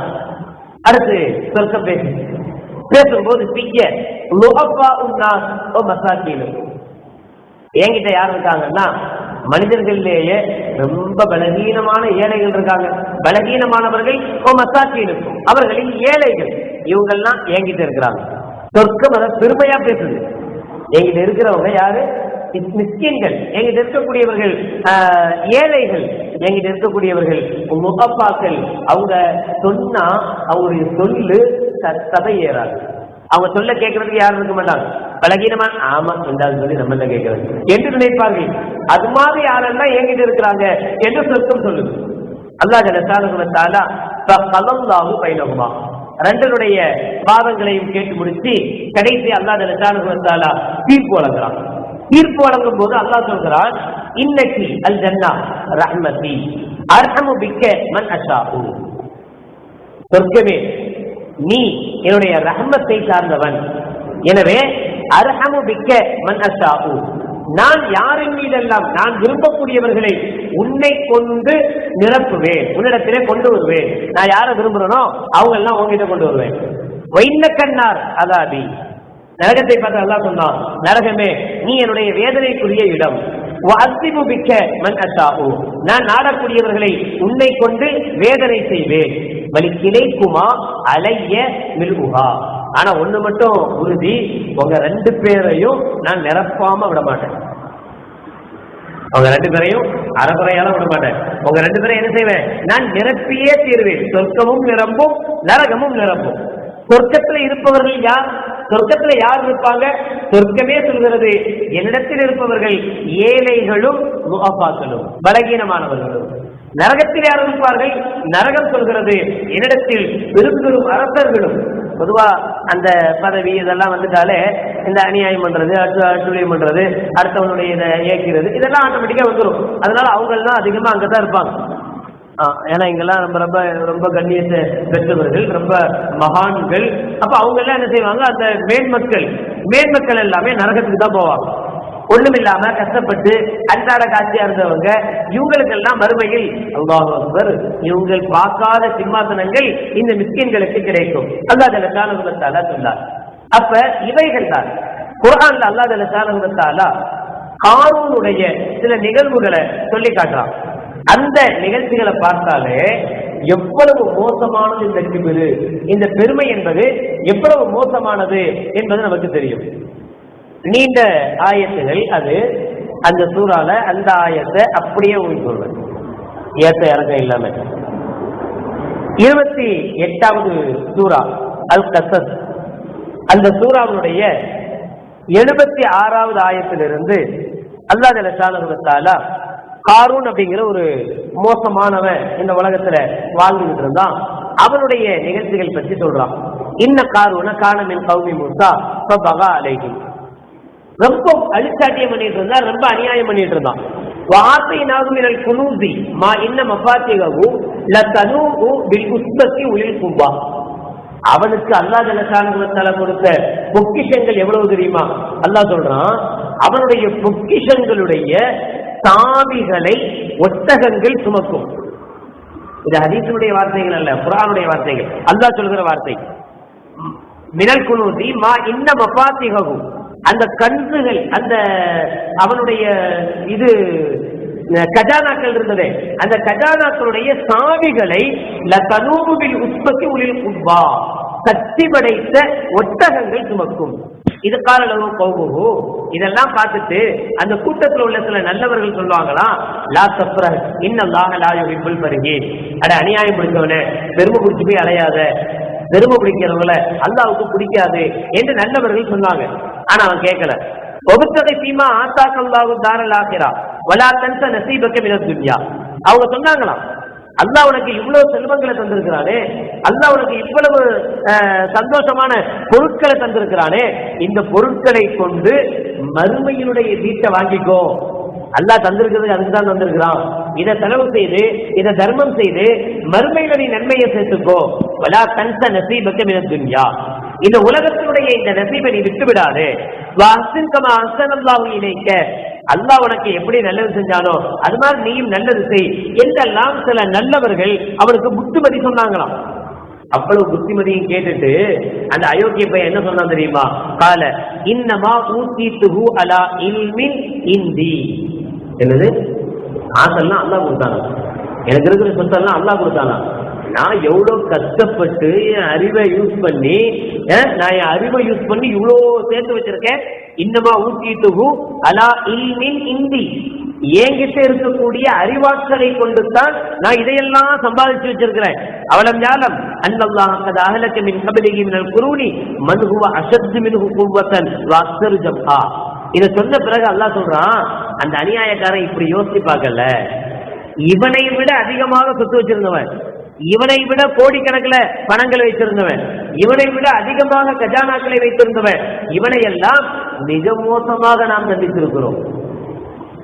Speaker 1: அடுத்து சொர்க்கம் பேசி பேசும்போது என்கிட்ட யார் இருக்காங்கன்னா மனிதர்களிலேயே ரொம்ப பலகீனமான ஏழைகள் இருக்காங்க. பலகீனமானவர்கள் மசாக்கீனுக்கும், அவர்களின் ஏழைகள், இவங்கெல்லாம் என்கிட்ட இருக்கிறாங்க. சொர்க்கம் அதை பெருமையா பேசுது. என்கிட்ட இருக்கிறவங்க யாரு? மிஸ்கின்கள், எங்கிட்ட இருக்கக்கூடியவர்கள், ஏழைகள், எங்கிட்ட இருக்கக்கூடியவர்கள் முகப்பாக்கள். அவங்க சொன்னா அவங்களுடைய சொல்லு சபை ஏறாது. அவங்க சொல்ல கேட்கறதுக்கு யாரும் இருக்க மாட்டாங்க. பலகீனமா ஆமா என்றாலும் சொல்லி நம்ம கேட்கறது என்று நினைப்பார்கள். அது மாதிரி யாரெல்லாம் எங்கிட்ட இருக்கிறாங்க என்று சொர்க்கம் சொல்லுது. அல்லாஹ் ஜல்ல ஷானஹு பைனஹுமா, ரெண்டனுடைய பாவங்களையும் கேட்டு முடிச்சு கடைசி அல்லாஹ் ஜல்ல ஷானஹு தீர்ப்பு வழங்குறான். தீர்ப்பு வழங்கும் போது அல்லாஹ் சொல்கிறான், இன்னக்கி அல் ஜன்னா ரஹ்மதி அர்ஹமு பிக்க மன் அஷாஉ, சொர்க்கமே நீ என்னுடைய ரஹ்மத்தை சார்ந்தவன், எனவே அர்ஹமு பிக்க மன் அஷாஉ, நான் யாரின் மீதெல்லாம் நான் விரும்பக்கூடியவர்களை உன்னை கொண்டு நிரப்புவேன், உன்னிடத்திலே கொண்டு வருவேன். நான் யாரை விரும்புறேனோ அவங்க எல்லாம் உங்ககிட்ட கொண்டு வருவேன். வைன்ன கண்ணார் அதாபி, நரகத்தை பார்த்து அல்லாஹ் சொன்னான், நரகமே நீ என்னுடைய வேதனைக்குரிய இடம். நான் நாடக்கூடியவர்களை உன்னை கொண்டு வேதனை செய்வேன். வலிக்கிளைக்குமா அலைய மில்குஹா, ஆனா ஒண்ணு மட்டும் உறுதி, உங்க ரெண்டு பேரையும் நான் நிரப்பாம விட மாட்டேன். அவங்க ரெண்டு பேரையும் அறகுறையால விட மாட்டேன். உங்க ரெண்டு பேரையும் என்ன செய்வேன்? நான் நிரப்பியே தீர்வேன். சொர்க்கமும் நிரம்பும், நரகமும் நிரம்பும். சொர்க்கத்துல இருப்பவர்கள் யார்? சொர்க்கத்துல யார் இருப்பாங்க? சொர்க்கமே சொல்கிறது, என்னிடத்தில் இருப்பவர்கள் ஏழைகளும் முகப்பாக்களும் பலகீனமானவர்களும். நரகத்தில் யார் இருப்பார்கள்? நரகம் சொல்கிறது, என்னிடத்தில் பெரும் அரசர்களும். பொதுவா அந்த பதவி இதெல்லாம் வந்துட்டாலே இந்த அநியாயம் பண்றது, அட்டுழியம் பண்றது, அடுத்தவனுடைய இதை ஏற்கிறது, இதெல்லாம் ஆட்டோமேட்டிக்கா வந்துடும். அதனால அவங்க எல்லாம் அதிகமா அங்கதான் இருப்பாங்க. ஏன்னா இங்கெல்லாம் ரொம்ப ரொம்ப ரொம்ப கண்ணியத்தை பெற்றவர்கள், ரொம்ப மகான்கள். அப்ப அவங்க எல்லாம் என்ன செய்வாங்க? அந்த மேன்மக்கள் எல்லாமே நரகத்துக்கு தான் போவாங்க. ஒண்ணும் இல்லாம கஷ்டப்பட்டு அன்றாட காட்சியா இருந்தவங்க, இவங்களுக்கெல்லாம் மறுமையில் அல்லாஹ் அக்பர், இவங்கள் பார்க்காத சிம்மாசனங்கள் இந்த மிஸ்கின்களுக்கு கிடைக்கும். அல்லாஹ் ஜல்ல ஷானஹு வ தஆலா சொன்னார். அப்ப இவைகள் தான் குர்ஆன்ல அல்லாஹ் ஜல்ல ஷானஹு வ தஆலா காரூனுடைய சில நிகழ்வுகளை சொல்லி காட்டுறான். அந்த நிகழ்ச்சிகளை பார்த்தாலே எவ்வளவு மோசமானது இந்த கிபிரு, இந்த பெருமை என்பது எவ்வளவு மோசமானது என்பது நமக்கு தெரியும். நீண்ட ஆயத்துகள், அது அந்த சூறால அந்த ஆயத்தை அப்படியே ஊழிக்கொள்வது, ஏத்த இறக்கம் இல்லாம. 28வது சூரா அல் கஸஸ், அந்த சூறாவுடைய 76வது ஆயத்திலிருந்து அல்லாஹ் ஜல்ல ஷானஹு வ தஆலா காரூன் அப்படிங்கிற ஒரு மோசமானவன் இந்த உலகத்துல வாழ்ந்துகிட்டு இருந்தான், அவனுடைய நிகழ்ச்சிகள் பற்றி சொல்றான். இன்ன காரூன கான மின் கௌமி மூஸா ஃபபகா அலைஹிம், ரொம்ப அழிச்சாட்டியம் பண்ணிட்டு இருந்தான், ரொம்ப அநியாயம் பண்ணிட்டு இருந்தான். வார்த்தையினாகு மினல் குனூஸி மா இன்ன மஃபாத்திஹு லதனூஉ பில் உஸ்பத்தி உலில் குவா, அவனுக்கு அல்லாஹ் ஜல்ல ஷானஹு வ தஆலா கொடுத்த பொக்கிஷங்கள் எவ்வளவு தெரியுமா? அல்லாஹ் சொல்றான், அவனுடைய பொக்கிஷங்களுடைய சாவிகளை ஒட்டகங்கள் சுமக்கும். இது ஹதீஸுடைய வார்த்தைகள் அல்ல, குர்ஆனுடைய வார்த்தைகள், அல்லாஹ் சொல்கிற வார்த்தை. மினல் குனூஸி மா இன்ன மஃபாத்திஹு, அந்த கன்றுகள், அந்த அவனுடைய இது கஜானாக்கள் இருந்ததே, அந்த கஜானாக்களுடைய சாவிகளை லதனூஉ பில் உஸ்பத்தி உலில் குவா, சக்தி படைத்த ஒட்டகங்கள் சுமக்கும். இது காலளவு கௌமுஹு, இதெல்லாம் பார்த்துட்டு அந்த கூட்டத்தில் உள்ள சில நல்லவர்கள் சொல்லுவாங்களா, லா தஃப்ரஹ் இன்னல்லாஹ லா யுஹிப்புல் ஃபரிஹீன், அட அநியாயம் பிடிச்சவனே, பெருமை பிடிச்சி போய் அலையாத, பெருமை பிடிக்கிறவங்கள அல்லாஹ்வுக்கு பிடிக்காது என்று நல்லவர்கள் சொன்னாங்க. ஆனா அவன் கேட்கல. ஒபுத்தகை சீமா ஆத்தாக்கல்லாஹு தாரல் ஆகிரா வலா தன்ஸ நஸீபக மினத் துன்யா, அவங்க சொன்னாங்களாம், அல்லாஹ் உனக்கு இவ்வளவு செல்வங்களை தந்திருக்கிறானே, அல்லாஹ் உனக்கு இவ்வளவு சந்தோஷமான பொருட்களை தந்திருக்கிறானே, இந்த பொருட்களை கொண்டு மறுமையினுடைய வீட்டை வாங்கிக்கோ. அல்லாஹ் தந்திருக்கிறது அதுக்கு தான் தந்திருக்கிறான். இதை செலவு செய்து, இதை தர்மம் செய்து மறுமையில நீ நன்மையை சேர்த்துக்கோ. வலா தன்ச நசீபக மினத் துன்யா, இந்த உலகத்தினுடைய இந்த நசீபை நீ விட்டு விடாதே. வஹ்சின் கமா அஹ்ஸனல்லாஹு இலைக்க, அல்லாஹ் உனக்கு எப்படி நல்லது செஞ்சானோ அது மாதிரி நீயும் நல்லது செய் என்றெல்லாம் சில நல்லவர்கள் அவனுக்கு புத்திமதி சொன்னாங்களாம். அவ்வளவு புத்திமதியும் கேட்டுட்டு அந்த அயோக்கிய பையன் என்ன சொன்னான் தெரியுமா? கால இன்னமா ஊத்தீத்துஹு அலா இல்மின் இந்தி. என்னது? ஆசெல்லாம் அல்லாஹ் கொடுத்தானா? எனக்கு இருக்கிற சொத்தெல்லாம் அல்லாஹ் கொடுத்தானா? நான் எவ்வளவு கஷ்டப்பட்டு என் அறிவை யூஸ் பண்ணி இவ்வளோ சேர்த்து வச்சிருக்கேன். இன்னமா ஊத்தீத்துஹு அலா இல்மின் இந்தி, என்கிட்ட இருக்கக்கூடிய அறிவாற்றலை கொண்டுதான் நான் இதையெல்லாம் சம்பாதிச்சு வச்சிருக்கிறேன். அவலம் ஞானம் அன்னல்லாஹ் கத் அஹலக மின் கப்லிஹி மினல் குரூனி மன் ஹுவ அஷத்து மின்ஹு குவ்வத்தன் வ அக்ஸரு ஜம்ஆ. இதை சொன்ன பிறகு அல்லாஹ் சொல்றான், அந்த அநியாயக்காரன் இப்படி யோசிச்சு பார்க்கல, இவனை விட அதிகமாக சொத்து வச்சிருந்தவன், இவனை விட கோடிக்கணக்கில் பணங்களை வைத்திருந்தவன், இவனை விட அதிகமாக கஜானாக்களை வைத்திருந்தவன், இவனை எல்லாம் மிக மோசமாக நாம் தண்டித்திருக்கிறோம்.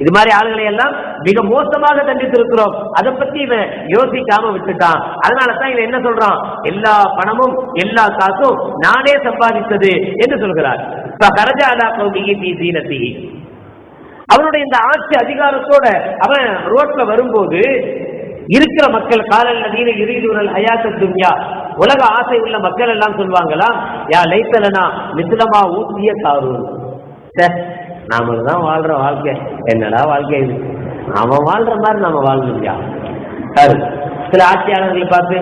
Speaker 1: இது மாதிரி ஆளுகளை எல்லாம் மிக மோசமாக தண்டித்திருக்கிறோம். அதை பத்தி இவன் யோசிக்காம விட்டுட்டான். அதனாலதான் இவன் என்ன சொல்றான்? எல்லா பணமும் எல்லா காசும் நானே சம்பாதித்தது என்று சொல்கிறார். அவனுடைய இந்த ஆட்சி அதிகாரத்தோட அவன் ரோட்ல வரும்போது இருக்கிற மக்கள் காலல்லதீன யுரீதுனல் ஹயாத்தத் துன்யா, உலக ஆசை உள்ள மக்கள் எல்லாம் சொல்வாங்களாம், யா லைத்தலனா மிஸ்லமா ஊத்திய காரூன். நாம தான் வாழ்ற வாழ்க்கை, என்னடா வாழ்க்கை இது, அவன் வாழ்ற மாதிரி நாம வாழ்ந்துயா. சில ஆட்சியாளர்களை பார்த்து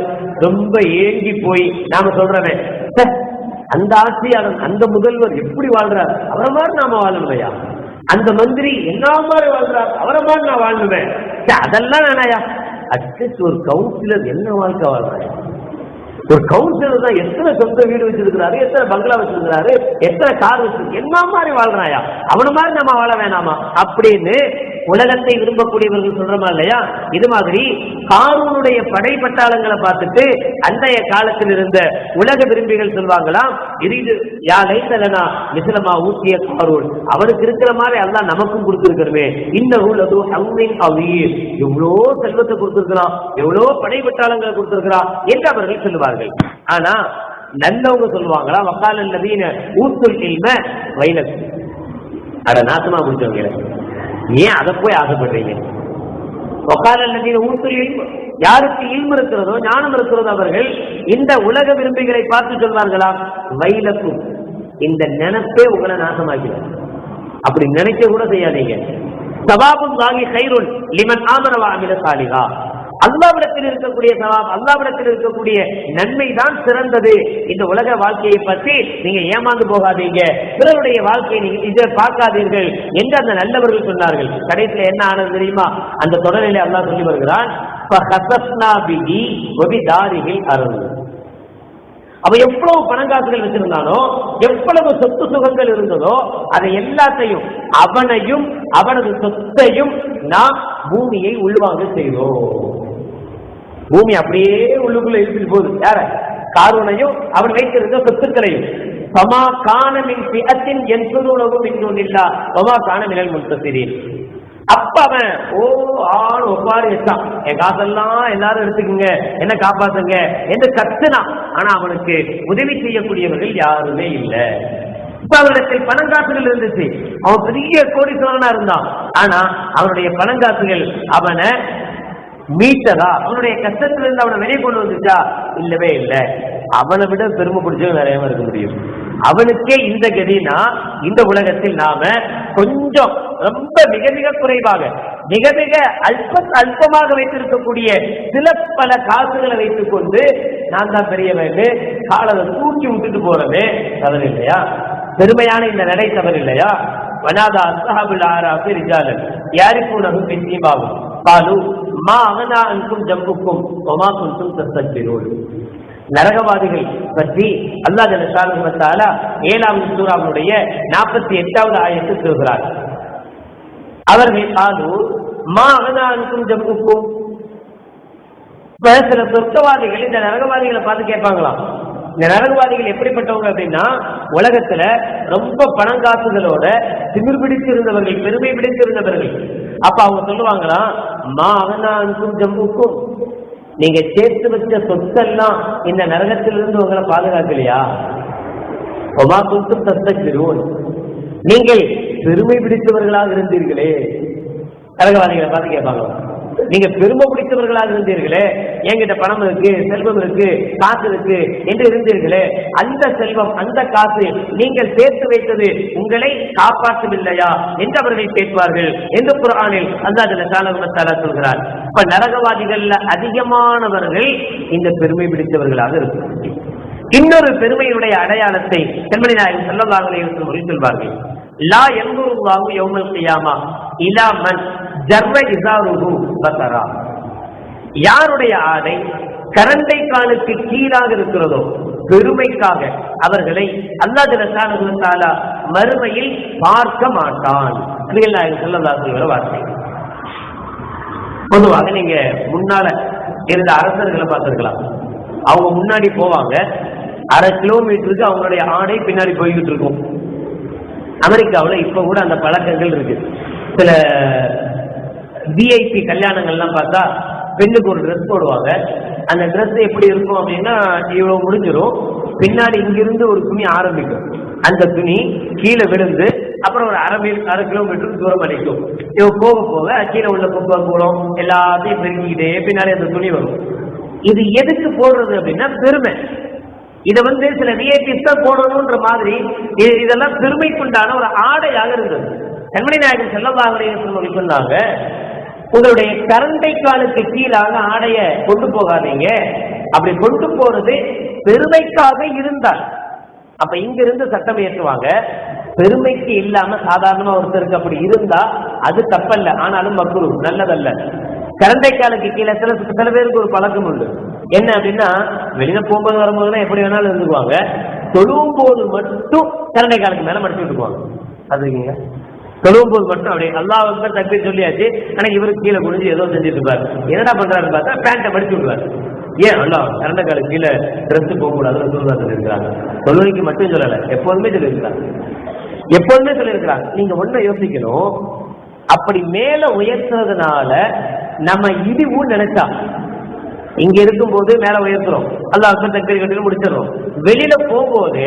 Speaker 1: ரொம்ப ஏங்கி போய் நாம சொல்றவன், அந்த ஆட்சியாளர் அந்த முதல்வர் எப்படி வாழ்றார், அவரை மாதிரி நாம வாழணுமையா, அந்த மந்திரி என்ன மாதிரி வாழ்றார், அவரை மாதிரி நான் வாழணுவேன். அதெல்லாம் வேணாயா, அட்லீஸ்ட் ஒரு கவுன்சிலர் என்ன வாழ்க்கை வாழ்றாரு, ஒரு கவுன்சிலர் தான் எத்தனை சொந்த வீடு வச்சிருக்கிறாரு, எத்தனை பங்களா வச்சிருக்கிறாரு, எத்தனை கார் வச்சிருக்கு, என்ன மாதிரி வாழ்றாயா, அவன மாதிரி நம்ம வாழ வேணாமா அப்படின்னு உலகத்தை விரும்பக்கூடியவர்கள் சொல்றமா இல்லையா? இது மாதிரி காரூனுடைய படை பட்டாளங்களை பார்த்துட்டு அன்றைய காலத்தில் இருந்த உலக விரும்பிகள் சொல்வாங்களாம், இது யா லைத்தலனா மிஸ்லமா ஊத்திய காரூன், அவனுக்கு இருக்கிற மாதிரி அல்லாஹ் நமக்கும் கொடுத்திருக்கிறமே, இன்னஹு லது ஹவ்வின் அவீர், எவ்வளோ செல்வத்தை கொடுத்திருக்கிறான், எவ்வளோ படை பட்டாளங்களை கொடுத்திருக்கிறான் என்று அவர்கள் சொல்லுவார்கள். ஆனா நல்லவங்க சொல்லுவாங்களா, வக்கால அல்லதீன ஊத்துல் இல்ம வைலக், அட நாசமா முடிச்சவங்க, ஏன் அதை போய் ஆசைப்படுறீங்க? வக்கால அல்லதீன ஊத்துல் இல்ம, யாருக்கு இல்மு இருக்கிறதோ ஞானம் இருக்கிறதோ அவர்கள் இந்த உலக விரும்பிகளை பார்த்து சொல்வார்களா, வைலக்கும், இந்த நினைப்பே உங்களை நாசமாக்கிறது, அப்படி நினைக்க கூட செய்யாதீங்க. சவாபும் வாங்கி கைருள் லிமன் ஆமன வ அமில சாலிஹா, அல்லாஹ்விடத்தில் இருக்கக்கூடிய சவாப், அல்லாஹ்விடத்தில் இருக்கக்கூடிய நன்மை தான் சிறந்தது. இந்த உலக வாழ்க்கையை பற்றி நீங்க ஏமாந்து போகாதீங்க, பிறருடைய வாழ்க்கையை நீங்க இதை பார்க்காதீர்கள் என்று அந்த நல்லவர்கள் சொன்னார்கள். கடைசியில் என்ன ஆனது தெரியுமா? அந்த தொடரிலே அல்லாஹ் சொல்லி வருகிறான், அவன் எவ்வளவு பணங்காசுகள் வச்சிருந்தானோ, எவ்வளவு சொத்து சுகங்கள் இருந்ததோ, அதை எல்லாத்தையும் அவனையும் அவனது சொத்தையும் நாம் பூமியை உள்வாங்க செய்தோம். பூமி அப்படியே உள்ளுக்குள்ள இழுத்துட்டு போகுது. யார? காரூனையும் அவன் வைத்திருந்த சொத்துக்களையும். சமா காணமின் பிஅத்தின் யன்சுருனஹு மின் துனில்லாஹ் வமா கான மினல் முன்தஸிரீன். அப்ப அவன் ஆண் ஒப்பாரு வச்சான், என் காசெல்லாம் எல்லாரும் எடுத்துக்குங்க, என்ன காப்பாத்துங்க என்று கத்துனான். ஆனா அவனுக்கு உதவி செய்யக்கூடியவர்கள் யாருமே இல்லை. இப்ப அவனிடத்தில் பணங்காசுகள் இருந்துச்சு, அவன் பெரிய கோடீஸ்வரனா இருந்தான். ஆனா அவனுடைய பணங்காசுகள் அவனை மீட்டதா, அவனுடைய கஷ்டத்திலிருந்து அவனை வெளியே கொண்டு வந்துச்சா? இல்லவே இல்லை. அவனை விட பெருமை பிடிச்சவன் நிறைய இருக்க முடியும். அவனுக்கே இந்த கதினா இந்த உலகத்தில் நாம கொஞ்சம் ரொம்ப மிக மிக குறைவாக, மிக மிக அல்பமாக வைத்திருக்கக்கூடிய சில பல காசுகளை வைத்துக் கொண்டு நான் தான் பெரியவன் காலத்தை தூக்கி விட்டுட்டு போறது தவறு இல்லையா? பெருமையான இந்த நடை தவறு இல்லையா? வனாதா அஸ்ஹாபுல் ஆராஃபி ரிஜாலன் யாரிஃபூனஹும் பிஸ்ஸீமாஹும் காலு மா அகனா அன்கும் ஜம்புக்கும் வமா குன்தும் தஸ்தக்பிரூன். நரகவாதிகள் பற்றி அல்லாஹ் ஜல்ல ஷானஹு வ தஆலா 7வது சூராவுடைய 48வது ஆயத்தில் சொல்கிறார். அவர்கள் காலு மா அகனா அன்கும் ஜம்புக்கும்,
Speaker 2: இப்ப சில சொர்க்கவாதிகள் இந்த நரகவாதிகளை பார்த்து கேட்பாங்களாம், இந்த நரகவாதிகள் எப்படிப்பட்டவங்க அப்படின்னா, உலகத்துல ரொம்ப பணங்காசுகளோட திமிர் பிடித்திருந்தவர்கள், பெருமை பிடித்திருந்தவர்கள். அப்ப அவங்க சொல்லுவாங்களாம், மா அவனாக்கும் ஜம்புக்கும், நீங்க சேர்த்து வச்ச சொத்தெல்லாம் இந்த நரகத்திலிருந்து உங்களை பாதுகாக்கலையா? ஒமா குந்தும் தஸ்தக்பிரூன், நீங்கள் பெருமை பிடித்தவர்களாக இருந்தீர்களே. நரகவாதிகளை பார்த்து கேட்பாங்க, நீங்க பெருமை பிடித்தவர்களாக இருந்தீர்களே, என்கிட்ட பணம் இருக்கு, செல்வம் இருக்கு, காசு இருக்கு என்று இருந்தீர்களே, அந்த செல்வம் அந்த காசு நீங்கள் சேர்த்து வைத்தது உங்களை காப்பாற்றவில்லையா என்று அவர்கள் கேட்பார்கள் என்று குர்ஆனில் அல்லாஹ் ஜல்லல்லாஹு அலைஹி வஸல்லம் சொல்கிறார். இப்ப நரகவாதிகள்ல அதிகமானவர்கள் இந்த பெருமை பிடித்தவர்களாக இருக்கிறார்கள். இன்னொரு பெருமையுடைய அடையாளத்தை கண்மணி நாயகம் ஸல்லல்லாஹு அலைஹி வஸல்லம் சொல்வார்கள், லா யன்துருல்லாஹு யௌமல் கியாமா இலா மன் ஜர்ர இஸாருஹு பஸரா. யாருடைய ஆடை கரண்டை காலுக்கு கீழாக இருக்கிறதோ பெருமைக்காக அவர்களை அல்லாஹ் ஜல்லல்லாஹு அலைஹி வஸல்லம் மறுமையில் பார்க்க மாட்டான். நபிகள் நாயகம் ஸல்லல்லாஹு அலைஹி வஸல்லம் வார்த்தை. பொதுவாக நீங்க முன்னால இருந்த அரசர்களை பார்த்திருக்கலாம். அவங்க முன்னாடி போவாங்க, 1/2 கிலோமீட்டருக்கு அவங்களுடைய ஆடை பின்னாடி போய்கிட்டு இருக்கும். அமெரிக்காவில் இப்ப கூட அந்த பழக்கங்கள் இருக்கு. சில விஐபி கல்யாணங்கள்லாம் பார்த்தா பெண்ணுக்கு ஒரு ட்ரெஸ் போடுவாங்க. அந்த ட்ரெஸ் எப்படி இருக்கும் அப்படின்னா, இவ்வளவு முடிஞ்சிடும், பின்னாடி இங்கிருந்து ஒரு துணி ஆரம்பிக்கும், அந்த துணி கீழே விழுந்து அப்புறம் ஒரு 1/2 கிலோமீட்டருக்கு தூரம் அடிக்கும். இவ போக போக கீழே உள்ள குப்பை கூடம் எல்லாத்தையும் பெருக்கிக்கிட்டே பின்னாடி அந்த துணி வரும். இது எதுக்கு போடுறது அப்படின்னா பெருமை. இதை சில விஐபிஸ் தான் போடணும்ன்ற மாதிரி இதெல்லாம் பெருமைக்குண்டான ஒரு ஆடையாக இருந்தது. கண்மணி நாயகம் ஸல்லல்லாஹு அலைஹி வஸல்லம் சொன்னாங்க, உங்களுடைய கரண்டை காலுக்கு கீழாக ஆடைய கொண்டு போகாதீங்க. அப்படி கொண்டு போறது பெருமைக்காக இருந்தால், அப்ப இங்க இருந்து சட்டம் ஏற்றுவாங்க. பெருமைக்கு இல்லாம சாதாரணமா ஒருத்தருக்கு அப்படி இருந்தா அது தப்பல்ல, ஆனாலும் மக்ரூஹ், நல்லதல்ல. கரண்டை காலுக்கு கீழே சில பேருக்கு ஒரு பழக்கம் உண்டு. என்ன அப்படின்னா, வெளியில போகும்போது வரும்போதுலாம் எப்படி வேணாலும் இருந்துக்குவாங்க, தொழுவும் போது மட்டும் கரண்டை காலுக்கு மேல மடிச்சு விட்டுக்குவாங்க. அதுங்க தொழுவும் போது மட்டும் அப்படியே அல்லாஹ் அக்பர் தக்பீர் சொல்லியாச்சு, ஆனா இவருக்கு கீழே குனிஞ்சு ஏதோ செஞ்சுட்டு இருப்பாரு. என்னடா பண்றாருன்னு பார்த்தா பேண்ட்டை மடிச்சு விடுவாரு. ஏன் அல்லாஹ் கரண்டை காலுக்கு கீழே ட்ரெஸ் போக கூடாதுன்னு சொல்லியிருக்கிறாங்க. தொழுகைக்கு மட்டும் சொல்லலை, எப்போதுமே சொல்லியிருக்கிறாங்க, எப்போதுமே சொல்லியிருக்கிறாங்க. நீங்க ஒன்றை யோசிக்கணும், அப்படி மேல உயர்த்துறதுனால நம்ம இடிவும் நினைச்சா இங்க இருக்கும் போது மேல உயர்த்துறோம், அல்லாஹ் அக்பர் தக்பீர் கட்டி முடிச்சிடறோம். வெளியில போகும்போது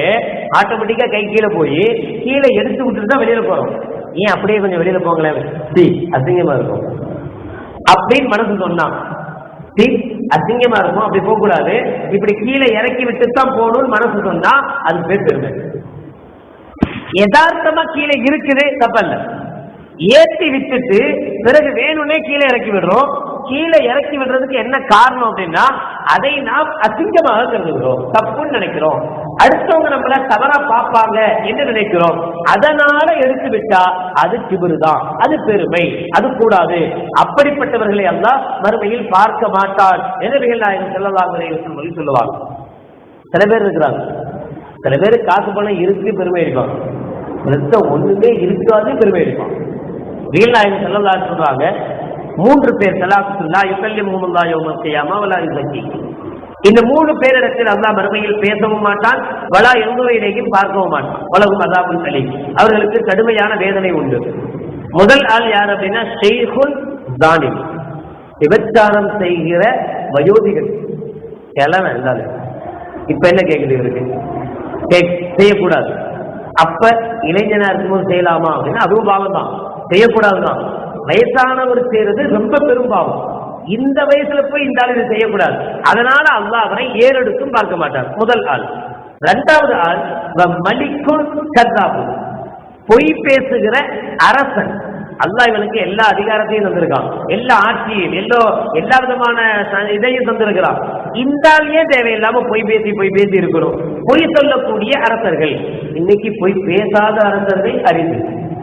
Speaker 2: ஆட்டோமேட்டிக்கா கை கீழே போய் கீழே எடுத்து விட்டுட்டு தான் வெளியில போறோம். ஏன் அப்படியே கொஞ்சம் வெளியில போங்களேன், அசிங்கமா இருக்கும் அப்படின்னு மனசு சொன்னா, அசிங்கமா இருக்கும், அப்படி போக கூடாது, இப்படி கீழே இறக்கி விட்டு தான் போகணும்னு மனசு சொன்னா அது பேர் பெருமை. யதார்த்தமா கீழே இருக்குது தப்பல்ல, ஏற்றி விட்டுட்டு பிறகு வேணும்னே கீழே இறக்கி விடுறோம். கீழே இறக்கி விடுறதுக்கு என்ன காரணம் அப்படின்னா, அதை நாம் அசிங்கமாக கருதுகிறோம், தப்புன்னு நினைக்கிறோம், அடுத்தவங்க நம்மள தவறா பார்ப்பாங்க என்று நினைக்கிறோம். அதனால எடுத்து விட்டா அது கிபுரு தான், அது பெருமை, அது கூடாது. அப்படிப்பட்டவர்களை அல்லாஹ் மறுமையில் பார்க்க மாட்டான் என்று நபிகள் நாயகம் ஸல்லல்லாஹு அலைஹி வஸல்லம் சொல்லுவாங்க. சில பேர் இருக்கிறாங்க, சில பேர் காசு பணம் இருக்கு பெருமை அடிப்பாங்க, ஒண்ணுமே இருக்காது பெருமை அடிப்பாங்க. நபிகள் நாயகம் ஸல்லல்லாஹு அலைஹி வஸல்லம் சொல்றாங்க, 3 பேர் ஸலாத்துல்லாஹ் யுகல்லிமுஹுல்லாஹு யௌமல் கியாமா வலா யுஸக்கி. இந்த 3 பேரிடத்தில் அல்லாஹ் மறுமையில் பேசவும் மாட்டான், வலா யன்துரு இலைஹிம் பார்க்கவும் மாட்டான், வலஹும் அஸாபுன் அலீம், அவர்களுக்கு கடுமையான வேதனை உண்டு. முதல் ஆள் யார் அப்படின்னா, ஷைഖுன் ஜாலிம், விபச்சாரம் செய்கிற வயோதிகள். எல்லாம் இருந்தாலும் இப்ப என்ன கேக்குது இவருக்கு, செய்யக்கூடாது. அப்ப இளைஞனா இருக்கும்போது செய்யலாமா அப்படின்னா அதுவும் பாவம் தான், செய்யக்கூடாதுதான். வயசானவர் செய்யறது ரொம்ப பெரும் பாவம். இந்த வயசுல போய் இந்த ஆள் இதை செய்யக்கூடாது, அதனால அல்லாஹ் அவரை ஏறெடுத்தும் பார்க்க மாட்டார். முதல் ஆள். 2வது ஆள் மலிக்குன் கத்தாபு, பொய் பேசுகிற அரசன். அல்லாஹ் இவனுக்கு எல்லா அதிகாரத்தையும் தந்திருக்கான், எல்லா ஆட்சியும் எல்லா விதமான இதையும் தந்திருக்கிறான். இந்த ஆளையே தேவையில்லாம பொய் பேசி இருக்கணும். பொய் சொல்லக்கூடிய அரசர்கள், இன்னைக்கு பொய் பேசாத அரசர்கள் அறிந்து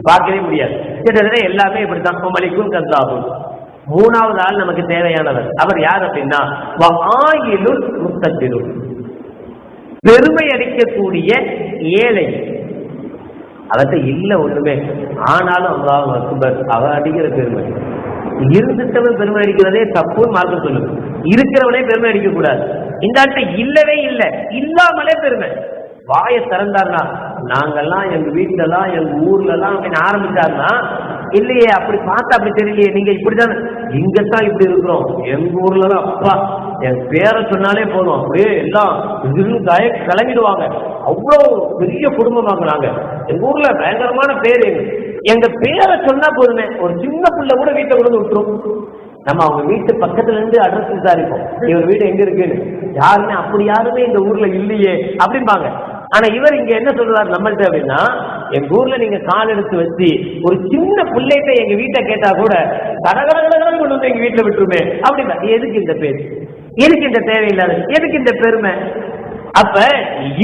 Speaker 2: பார்க்கவே முடியாது. கிட்டத்தட்ட எல்லாமே இப்படித்தான், மலிக்கும் கத்தாபும். 3வது ஆள் நமக்கு தேவையானவர். அவர் யார் அப்படின்னா, பெருமை அடிக்கக்கூடிய ஏழை. அவர்கிட்ட இல்ல ஒண்ணுமே, ஆனாலும் அல்லாஹ் அக்பர், அவர் அடிக்கிற பெருமை. இருந்துட்டவன் பெருமை அடிக்கிறதே தப்புன்னு மார்க்கம் சொல்லுது. இருக்கிறவனே பெருமை அடிக்க கூடாது. இந்த ஆட்ட இல்லவே இல்லை, இல்லாமலே பெருமை. வாயை திறந்தாருன்னா நாங்கெல்லாம் எங்க வீட்டுலலாம் எங்க ஊர்ல எல்லாம் அப்படின்னு ஆரம்பிச்சாருன்னா, இல்லையே அப்படி பார்த்தா அப்படி தெரியலையே, நீங்க இப்படிதான், இங்கத்தான் இப்படி இருக்கிறோம், எங்க ஊர்ல தான் அப்பா என் பேரை சொன்னாலே போதும் அப்படியே எல்லாம் கிளம்பிடுவாங்க, அவ்வளோ பெரிய குடும்பமாக நாங்க, எங்க ஊர்ல பயங்கரமான பேரு, எங்க பேரை சொன்னா போதுமே ஒரு சின்ன பிள்ளை கூட வீட்டை கொண்டு விட்டுரும். நம்ம அவங்க வீட்டு பக்கத்துல இருந்து அட்ரஸ் விசாரிப்போம், இவர் வீடு எங்க இருக்குன்னு. யாருமே அப்படி யாருமே இந்த ஊர்ல இல்லையே அப்படிம்பாங்க. ஆனா இவர் இங்க என்ன சொல்றாரு நம்மள்ட்ட அப்படின்னா, எங்க ஊர்ல நீங்க கால் எடுத்து வச்சு ஒரு சின்ன பிள்ளைகிட்ட எங்க வீட்டை கேட்டா கூட கடகடகடகடன்னு கொண்டு வந்து எங்க வீட்டுல விட்டுருமே அப்படின்னா. எதுக்கு இந்த பேர், எதுக்கு இந்த தேவையில்லாத, எதுக்கு இந்த பெருமை? அப்ப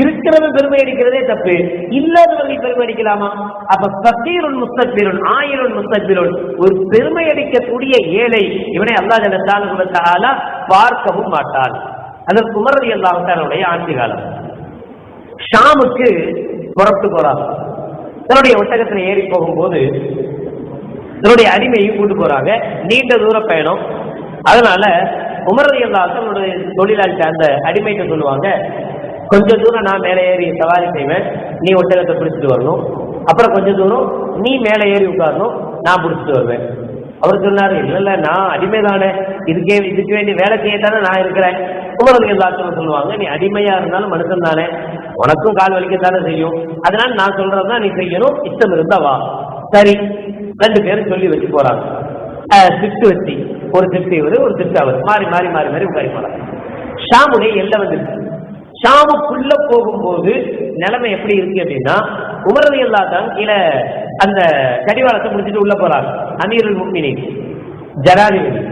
Speaker 2: இருக்கிறவன் பெருமை அடிக்கிறதே தப்பு, இல்லாதவர்கள் பெருமை அடிக்கலாமா? அப்ப ஃபகீருன் முஸ்தக்பிருன் ஆயிலுன் முஸ்தக்பிருன், ஒரு பெருமை அடிக்கக்கூடிய ஏழை இவனை அல்லாஹ் ஜல்லல்லாஹு அலைஹி வஸல்லம் பார்க்கவும் மாட்டான். அதற்கு உமர் ரலியல்லாஹு அன்ஹுடைய ஆட்சி காலம். ஷாமுக்கு புறப்பட்டு போறாங்க. தன்னுடைய ஒட்டகத்துல ஏறி போகும்போது தன்னுடைய அடிமையும் கூட்டு போறாங்க. நீண்ட தூர பயணம். அதனால உமர் ரலியல்லாஹு அன்ஹு தன்னுடைய தொழிலாளிட்ட அந்த அடிமைட்ட சொல்லுவாங்க, கொஞ்சம் தூரம் நான் மேலே ஏறி சவாரி செய்வேன், நீ ஒட்டகத்தை பிடிச்சிட்டு வரணும். அப்புறம் கொஞ்சம் தூரம் நீ மேலே ஏறி உட்காரணும், நான் பிடிச்சிட்டு வருவேன். அவர் சொன்னாரு, இல்ல நான் அடிமை தானே, இதுக்கு வேண்டிய வேலை செய்யத்தானே நான் இருக்கிறேன். உமர் ரலியல்லாஹு அன்ஹு சொல்லுவாங்க, நீ அடிமையா இருந்தாலும் மனுஷன் தானே, உனக்கும் கால் வலிக்கத்தானே செய்யும், அதனால நான் சொல்றதுதான் நீ செய்யணும், இஷ்டம் இருந்தா வா. சரி, 2 பேரும் சொல்லி வச்சு போறாங்க. சிப்ட் வச்சு ஒரு சிப்ட் இவரு ஒரு சிப்ட் அவர் மாறி மாறி மாறி மாறி உட்காரி போறாங்க. ஷாமுடைய எல்லை வந்துருக்கு. ஷாமுக்குள்ள போகும்போது நிலைமை எப்படி இருக்கு அப்படின்னா, உமர் ரலியல்லாஹு அன்ஹு கீழே அந்த கடிவாளத்தை முடிச்சுட்டு உள்ள போறாங்க. அமீருல் முஃமினீன் ஜனாதிபதி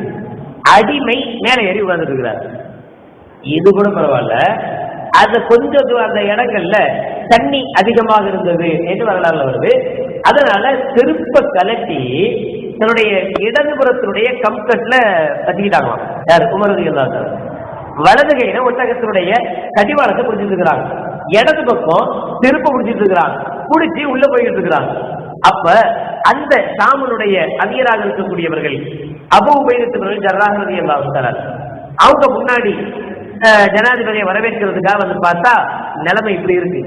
Speaker 2: அடிமை மேலே ஏறி உட்கார்ந்துட்டு இருக்கிறார். இது கூட பரவாயில்ல, அது கொஞ்சம் அந்த இடங்கள்ல தண்ணி அதிகமாக இருந்தது என்று வரலாறுல வருது. அதனால செருப்ப கலட்டி தன்னுடைய இடதுபுறத்தினுடைய கம்கட்ல கட்டிக்கிட்டாங்களாம். யார்? உமர் ரலியல்லாஹு அன்ஹு. வலது கையில ஒட்டகத்தினுடைய கடிவாளத்தை பிடிச்சிட்டு இருக்கிறாங்க, இடது பக்கம் செருப்பை பிடிச்சிட்டு இருக்கிறாங்க, பிடிச்சி உள்ள போயிட்டு இருக்கிறாங்க. அப்ப அந்த ஷாமுடைய அமீராக இருக்கக்கூடியவர்கள் அபூ உபைதா ஜர்ராஹ் ரலியல்லாஹு தஆலா அவங்க முன்னாடி ஜனாதிபதியை வரவேற்கிறதுக்காக வந்து பார்த்தா நிலைமை இப்படி இருக்கு.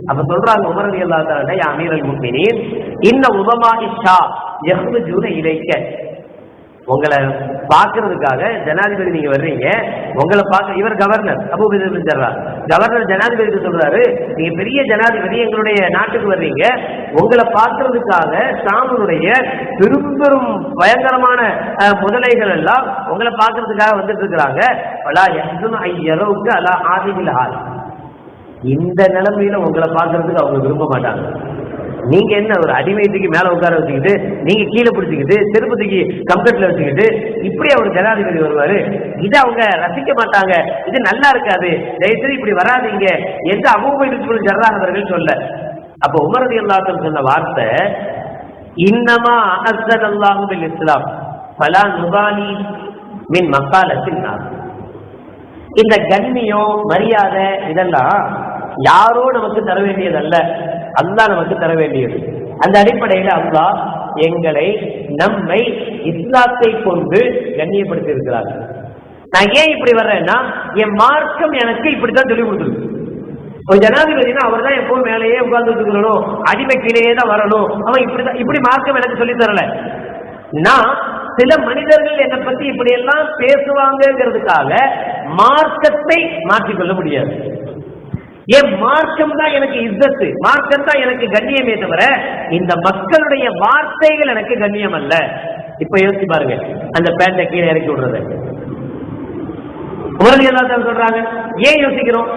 Speaker 2: அப்ப சொல்றாங்க உமர் ரலியல்லாஹு தஆலா, யா அமீருல் முஃமினீன் இன்ன உலமாஇ ஷா யஹ்ருஜூன இலைக்க, உங்களை பார்க்கறதுக்காக ஜனாதிபதி நீங்க வர்றீங்க, உங்களை பார்க்க இவர் கவர்னர் அபூ உபைதா பின் ஜர்ராஹ், கவர்னர் ஜனாதிபதி சொல்றாரு, நீங்க பெரிய ஜனாதிபதி எங்களுடைய நாட்டுக்கு வர்றீங்க, உங்களை பார்க்கறதுக்காக ஷாமுடைய பெரும் பெரும் பயங்கரமான முதலைகள் எல்லாம் உங்களை பார்க்கறதுக்காக வந்துட்டு இருக்கிறாங்க. இந்த நிலைமையில உங்களை பார்க்கறதுக்கு அவங்க விரும்ப மாட்டாங்க. நீங்க என்ன ஒரு அடிமையத்துக்கு மேல உட்கார வச்சுக்கிட்டு, நீங்க கீழே பிடிச்சிக்கிட்டு செருப்பத்துக்கு கம்கட்ல வச்சுக்கிட்டு இப்படி அவர் ஜனாதிபதி வருவாரு, இதை அவங்க ரசிக்க மாட்டாங்க, இது நல்லா இருக்காது, தயவுசெய்து இப்படி வராதிங்க என்று அபூ உபைதா ஜர்ராஹ் அவர்கள் சொல்ல. அப்ப உமர் ரலியல்லாஹு அன்ஹு சொன்ன வார்த்தை, இன்னமா அஸ்ஸலல்லாஹு பில் இஸ்லாம் ஃபலா நுபாலி மின் மக்காலத்தின் நாஸ். இந்த கண்ணியம் மரியாதை இதெல்லாம் யாரோ நமக்கு தர வேண்டியதல்ல, அல்லாஹ் நமக்கு தர வேண்டியது. அந்த அடிப்படையில் அல்லாஹ் எங்களை நம்மை இஸ்லாத்தை கொண்டு கண்ணியப்படுத்தி இருக்கிறார்கள். நான் ஏன் இப்படி வர்றேன்னா, என் மார்க்கம் எனக்கு இப்படித்தான் சொல்லி கொடுத்துருக்கு. ஒரு ஜனாதிபதினா அவர் தான் எப்பவும் மேலேயே உட்கார்ந்துட்டு இருக்கணும், அடிமை கீழேயே தான் வரணும், அவன் இப்படி மார்க்கம் எனக்கு சொல்லி தரல. நான் சில மனிதர்கள் என்னை பத்தி இப்படி எல்லாம் பேசுவாங்கிறதுக்காக மார்க்கத்தை மாற்றிக்கொள்ள முடியாது. என் மார்க்கம் தான் எனக்கு இஸ்ஸத்து, மார்க்கம் தான் எனக்கு கண்ணியமே தவிர இந்த மக்களுடைய வார்த்தைகள் எனக்கு கண்ணியம் அல்ல. இப்ப யோசிச்சு பாருங்க, அந்த பேண்டை கீழே இறக்கி விடுறது உமர் ரலியல்லாஹு அன்ஹு சொல்றாங்க. ஏன் யோசிக்கிறோம்?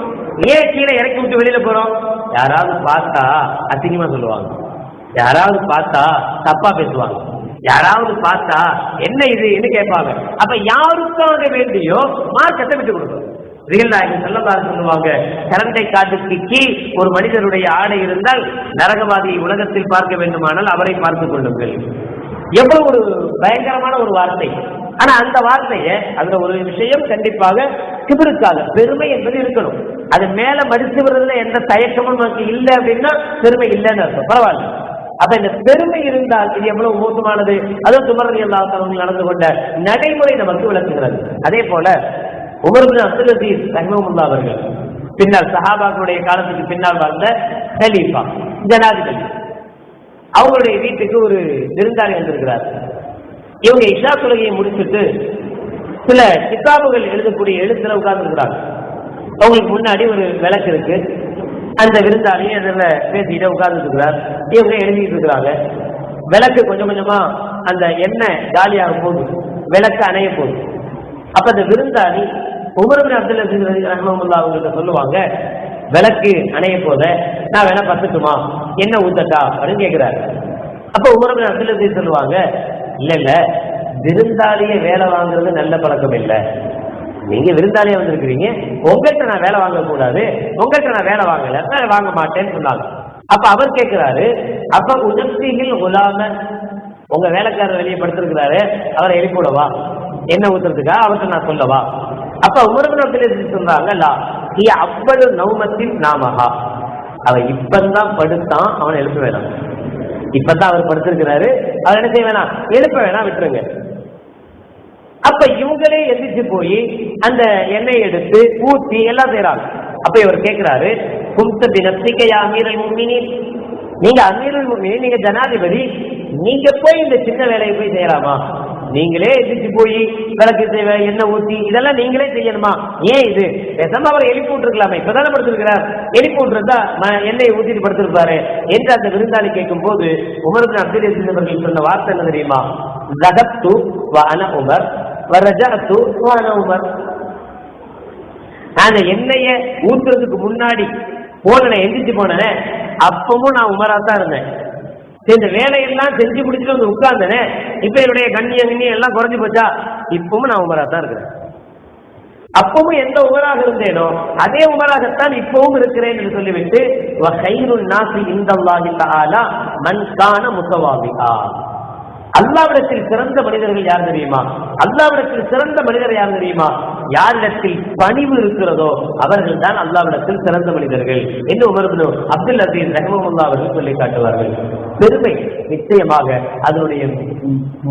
Speaker 2: ஏன் கீழே இறக்கி விட்டு வெளியில போறோம்? யாராவது பார்த்தா அசிங்கமா சொல்லுவாங்க, யாராவது பார்த்தா தப்பா பேசுவாங்க, யாராவது பார்த்தா என்ன இது கேட்பாங்க. அப்ப யாருக்காக வேண்டியோ மார்க்கத்தை விட்டு கொடுக்கணும். சொல்லுவாங்க, கரண்டை காட்டுக்கு கீழ் ஒரு மனிதனுடைய ஆடை இருந்தால் நரகவாதியை உலகத்தில் பார்க்க வேண்டுமானால் அவரை பார்த்துக் கொள்ளுங்கள். எவ்வளவு ஒரு பயங்கரமான ஒரு வார்த்தை. ஆனா அந்த வார்த்தையை, அந்த ஒரு விஷயம் கண்டிப்பாக கிபருக்காக பெருமை என்பது இருக்கணும். அது மேல மடித்து வருவதில் எந்த தயக்கமும் நமக்கு இல்லை அப்படின்னா பெருமை இல்லைன்னு அர்த்தம். பரவாயில்ல, அப்ப இந்த பெருமை இருந்தால் இது எவ்வளவு மோசமானது. அதுவும் உமர் ரலியல்லாஹு அன்ஹு நடந்து கொண்ட நடைமுறை நமக்கு விளக்குகிறது. அதே போல உமர் இப்னு அப்துல் அஸீஸ் ரஹ்மத்துல்லாஹி அவர்கள் பின்னால் சஹாபாக்களுடைய காலத்துக்கு பின்னால் வாழ்ந்த கலீஃபா, ஜனாதிபதி, அவங்களுடைய வீட்டுக்கு ஒரு விருந்தாளி வந்திருக்கிறார். இவங்க இஷா தொழுகையை முடிச்சுட்டு சில கிதாபுகள் எழுதக்கூடிய எழுத்துல உட்கார்ந்து இருக்கிறாங்க. அவங்களுக்கு முன்னாடி ஒரு விளக்கு இருக்கு. அந்த விருந்தாளியும் அதில் பேசிக்கிட்டே உட்கார்ந்து இருக்கிறார். இவங்க எழுதிட்டு இருக்கிறாங்க. விளக்கு கொஞ்சம் கொஞ்சமா அந்த எண்ணெய் காலியாக போகுது, விளக்கு அணைய போகுது. அப்ப அந்த விருந்தாளி உமர் இப்னு அப்துல் அஸீஸ் ரஹ்மத்துல்லாஹி அவங்கள்ட்ட சொல்லுவாங்க, விளக்கு அணைய போத நான் வேணா பத்துட்டுமா, என்ன ஊத்தட்டா அப்படின்னு கேட்கிறாரு. அப்ப உமர் இப்னு அப்துல் அஸீஸ் சொல்லுவாங்க, இல்ல இல்ல, விருந்தாளியை வேலை வாங்குறது நல்ல பழக்கம் இல்லை. நீங்க விருந்தாளியா வந்திருக்கிறீங்க, உங்கள்கிட்ட நான் வேலை வாங்க கூடாது, உங்கள்கிட்ட நான் வேலை வாங்கல, நான் வாங்க மாட்டேன்னு சொன்னாங்க. அப்ப அவர் கேட்கிறாரு, அப்ப உஜப்திகள் குலாம, உங்க வேலைக்காரர் வெளியே படுத்திருக்கிறாரு, அவரை எழுப்பிவிடவா, என்ன ஊத்துறதுக்கா, அவர்கிட்ட நான் சொல்லவா? அப்ப உமர் இப்னு அப்துல் அஸீஸ் சொல்றாங்க, லா ஹி அவ்வளவு நௌமத்தின் நாமஹா, அவன் இப்பதான் படுத்தான், அவனை எழுப்ப வேணாம். இப்பதான் அவர் படுத்திருக்கிறாரு, அவர் என்ன செய்ய வேணாம், எழுப்ப வேணாம், விட்டுருங்க. அப்ப இவங்களே எந்திரிச்சு போய் அந்த எண்ணெய் எடுத்து ஊத்தி எல்லாம் செய்யறாங்க. அப்ப இவர் கேட்கிறாரு, கும்த தினத்திக்கையா அமீரல் முஃமினீன், நீங்க அமீரல் முஃமினீன், நீங்க ஜனாதிபதி, நீங்க போய் இந்த சின்ன வேலையை போய் செய்யலாமா? நீங்களே எதிர்த்து போய் விளக்கு செய்வ, எண்ணெய் ஊத்தி இதெல்லாம் நீங்களே செய்யணுமா? ஏன் இது பேசாம அவர் எழுப்பி விட்டுருக்கலாமே, இப்பதானே படுத்திருக்கிறார், எழுப்பி விட்டுருந்தா எண்ணெயை ஊத்திட்டு படுத்திருப்பாரு என்று அந்த விருந்தாளி கேட்கும் போது உமர் இப்னு அப்துல் அஸீஸ் அவர்கள் சொன்ன வார்த்தை என்ன தெரியுமா? ஜகத்து வ அன உமர் வரஜஅத்து வ அன உமர். அந்த எண்ணெயை ஊத்துறதுக்கு முன்னாடி போன எந்திரிச்சு போனேன், அப்பவும் நான் உமரா தான் இருந்தேன். இந்த வேலையெல்லாம் செஞ்சு முடிச்சுட்டு வந்து உட்கார்ந்தேனே, இப்ப என்னுடைய கண்ணியம் எல்லாம் குறைஞ்சு போச்சா? இப்பவும் நான் உமரா தான் இருக்கிறேன். அப்பவும் எந்த உமராக இருந்தேனோ அதே உமராகத்தான் இப்பவும் இருக்கிறேன் என்று சொல்லிவிட்டு, வகைருன் நாசி இந்தல்லாஹி தஆலா மன் கான முத்தவாபிஆ, அல்லாஹ்விடத்தில் சிறந்த மனிதர்கள் யார் தெரியுமா? அல்லாஹ்விடத்தில் சிறந்த மனிதர் யார் தெரியுமா? யாரிடத்தில் பணிவு இருக்கிறதோ அவர்கள் தான் அல்லாஹ்விடத்தில் சிறந்த மனிதர்கள் என்று உமர் இப்னு அப்துல் அஸீஸ் ரஹ்மத்துல்லாஹி அவர்கள் சொல்லி காட்டுவார்கள். பெருமை நிச்சயமாக அதனுடைய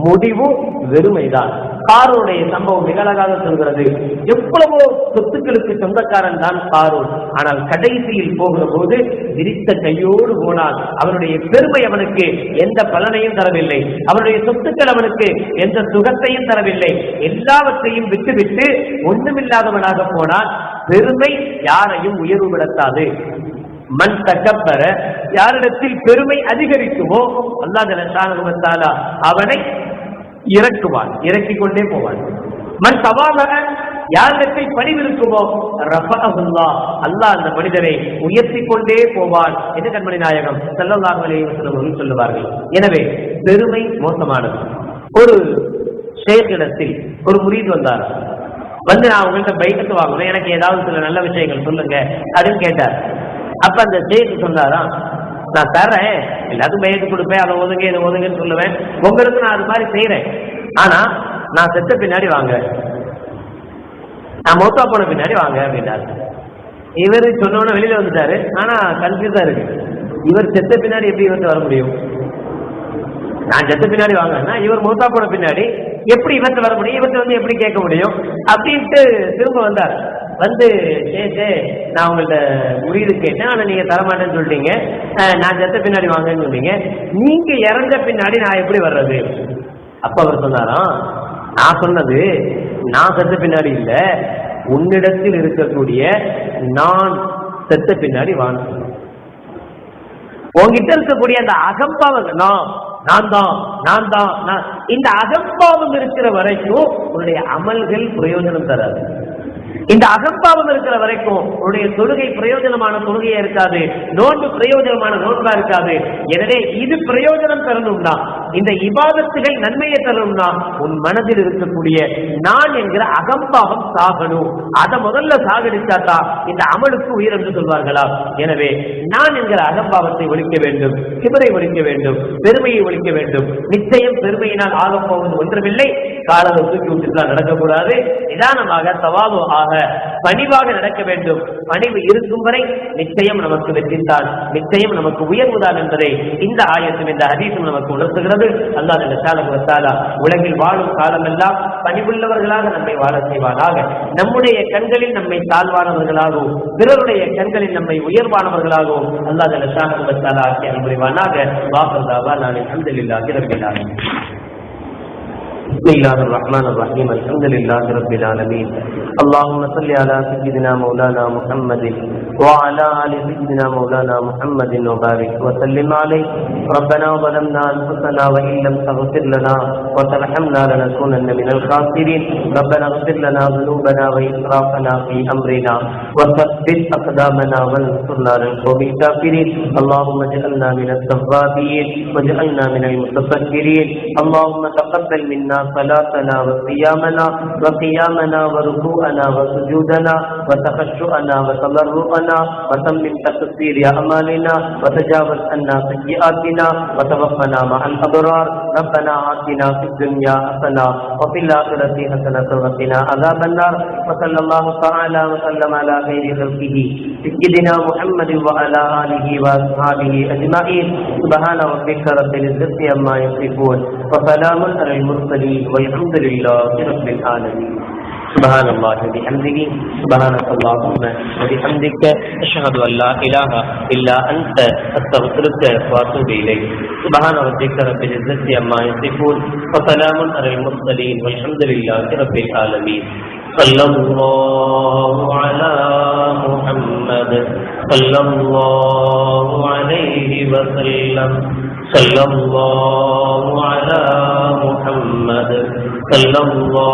Speaker 2: முடிவு வெறுமைதான். காரூனுடைய சம்பவம் மிக அழகாக சொல்கிறது. எவ்வளவோ சொத்துக்களுக்கு சொந்தக்காரன் தான் காரூன், ஆனால் கடைசியில் போகிற போது விரித்த கையோடு போனால் அவனுடைய பெருமை அவனுக்கு எந்த பலனையும் தரவில்லை, அவனுடைய சொத்துக்கள் அவனுக்கு எந்த சுகத்தையும் தரவில்லை. எல்லாவற்றையும் விட்டுவிட்டு ஒண்ணுமில்லாதவனாக போனால் பெருமை யாரையும் உயர்வுபடுத்தாது. மண் தக்கப்பெற யாரிடத்தில் பெருமை அதிகரிக்குமோ அல்லாஹ் ஜல்லல்லாஹு வ தஆலா அவனை இறக்குவான், இறக்கிக் கொண்டே போவான். மண் தவாலக யாரிடத்தில் பணிவு இருக்குமோ ரஃபஅஹுல்லாஹ், அல்லாஹ் அந்த மனிதரை உயர்த்தி கொண்டே போவான் என்று கண்மணி நாயகம் ஸல்லல்லாஹு அலைஹி வஸல்லம் அவர்கள் சொல்லுவார்கள். எனவே பெருமை மோசமானது. ஒரு ஷேக்கிடத்தில் ஒரு முரீத் வந்தார். வந்து நான் உங்கள்கிட்ட பைக்கத்து வாங்கணும், எனக்கு ஏதாவது சில நல்ல விஷயங்கள் சொல்லுங்க அப்படின்னு கேட்டார். அப்ப அந்த ஷேக் சொன்னாராம், நான் தர்றேன், எல்லாத்துக்கும் பையத்து கொடுப்பேன், அதை ஒதுங்க இதை ஒதுங்கன்னு சொல்லுவேன், உங்களுக்கு நான் அது மாதிரி செய்யறேன், ஆனா நான் செத்த பின்னாடி வாங்க, நான் மௌத்தா போன பின்னாடி வாங்க அப்படின்னாரு. இவர் சொன்னோன்னு வெளியில வந்துட்டாரு. ஆனா கன்ஃபியூஸா இருக்கு, இவர் செத்த பின்னாடி எப்படி இவர்கிட்ட வர முடியும்? நான் செத்த பின்னாடி வாங்கன்னா இவர் மௌத்தா போன பின்னாடி எப்படி இவர்கிட்ட வர முடியும், இவர்கிட்ட வந்து எப்படி கேட்க முடியும் அப்படின்ட்டு திரும்ப வந்தார். வந்து நான் உங்கள்ட்ட முறியீடு கேட்டேன், ஆனா நீங்க தரமாட்டேன்னு சொல்லிட்டீங்க, நான் செத்த பின்னாடி வாங்கன்னு சொன்னீங்க, நீங்க இறந்த பின்னாடி நான் எப்படி வர்றது? அப்ப அவர் சொன்னாராம், நான் சொன்னது நான் செத்த பின்னாடி இல்ல, உன்னிடத்தில் இருக்கக்கூடிய நான் செத்த பின்னாடி வாங்க. உங்ககிட்ட இருக்கக்கூடிய அந்த அகம்பாவம், நான் தான் இந்த அகம்பாவம் இருக்கிற வரைக்கும் உன்னுடைய அமல்கள் பிரயோஜனம் தராது. இந்த அகம்பாவம் இருக்கிற வரைக்கும் உன்னுடைய தொழுகை பிரயோஜனமான தொழுகையா இருக்காது, நோன்பு பிரயோஜனமான நோன்பா இருக்காது. எனவே இது பிரயோஜனம் தரணும்னா, இந்த இபாதத்துகள் நன்மையை தரணும்னா உன் மனதில் இருக்கக்கூடிய நான் என்கிற அகம்பாவம் சாகணும். அதை முதல்ல சாகடிச்சாத்தா இந்த அமலுக்கு உயிர் என்று சொல்வார்களா? எனவே நான் என்கிற அகம்பாவத்தை ஒழிக்க வேண்டும், கிபரை ஒழிக்க வேண்டும், பெருமையை ஒழிக்க வேண்டும். நிச்சயம் பெருமையினால் ஆகப்போவது ஒன்றுமில்லை, காலத்தை தூக்கி விட்டுலாம் நடக்கக்கூடாது. நிதானமாக தவாது ஆக பணிவாக நடக்க வேண்டும். பணிவு இருக்கும் வரை நிச்சயம் நமக்கு வெற்றித்தான், நிச்சயம் நமக்கு உயர்வுதான் என்பதை இந்த ஆயத்தும் இந்த ஹதீஸும் நமக்கு உணர்த்துகிறது. அல்லாஹ் ஜல்லஷானஹு வ தஆலா உலகில் வாழும் காலமெல்லாம் பணிவுள்ளவர்களாக நம்மை வாழ செய்வானாக. நம்முடைய கண்களில் நம்மை தாழ்வானவர்களாகவும் பிறருடைய கண்களில் நம்மை உயர்வானவர்களாகவும் அல்லாஹ் ஜல்லஷானஹு வ தஆலா ஆக்கி அருள்புரிவானாக. வாஃபிர் தஅவானா அல்ஹம்துலில்லாஹி ரப்பில் ஆலமீன். بسم الله الرحمن الرحيم. الحمد لله رب العالمين. اللهم صل على سيدنا مولانا محمد وعلى آل سيدنا مولانا محمد وبارك وسلم عليه. ربنا ظلمنا أنفسنا وإن لم تغفر لنا وترحمنا لنكونن من الخاسرين. ربنا اغفر لنا ذنوبنا وإسرافنا في أمرنا وثبت أقدامنا وانصرنا على القوم الكافرين. اللهم اجعلنا من التوابين واجعلنا من المتطهرين. اللهم تقبل منا صلاتنا وقيامنا وركوعنا وسجودنا وتخشعنا وتضرعنا وتمم تقصير أعمالنا وتجاوز عنا سيئاتنا وتوفنا مع الأبرار. ربنا آتنا في الدنيا حسنة وفي الآخرة حسنة وقنا عذاب النار. وصلى الله تعالى وسلم على خير خلقه سيدنا محمد وعلى آله وأصحابه أجمعين. سبحان ربك رب العزة عما يصفون وسلام على المرسلين والحمد لله رب العالمين. سبحان الله وبحمده سبحانك اللهم وبحمدك أشهد أن لا إله إلا أنت أستغفرك وأتوب إليك. سبحان ربك رب العزة عما يصفون وسلام على المرسلين والحمد لله رب العالمين. صلى الله على محمد صلى الله عليه وسلم. صلى الله على محمد صلى الله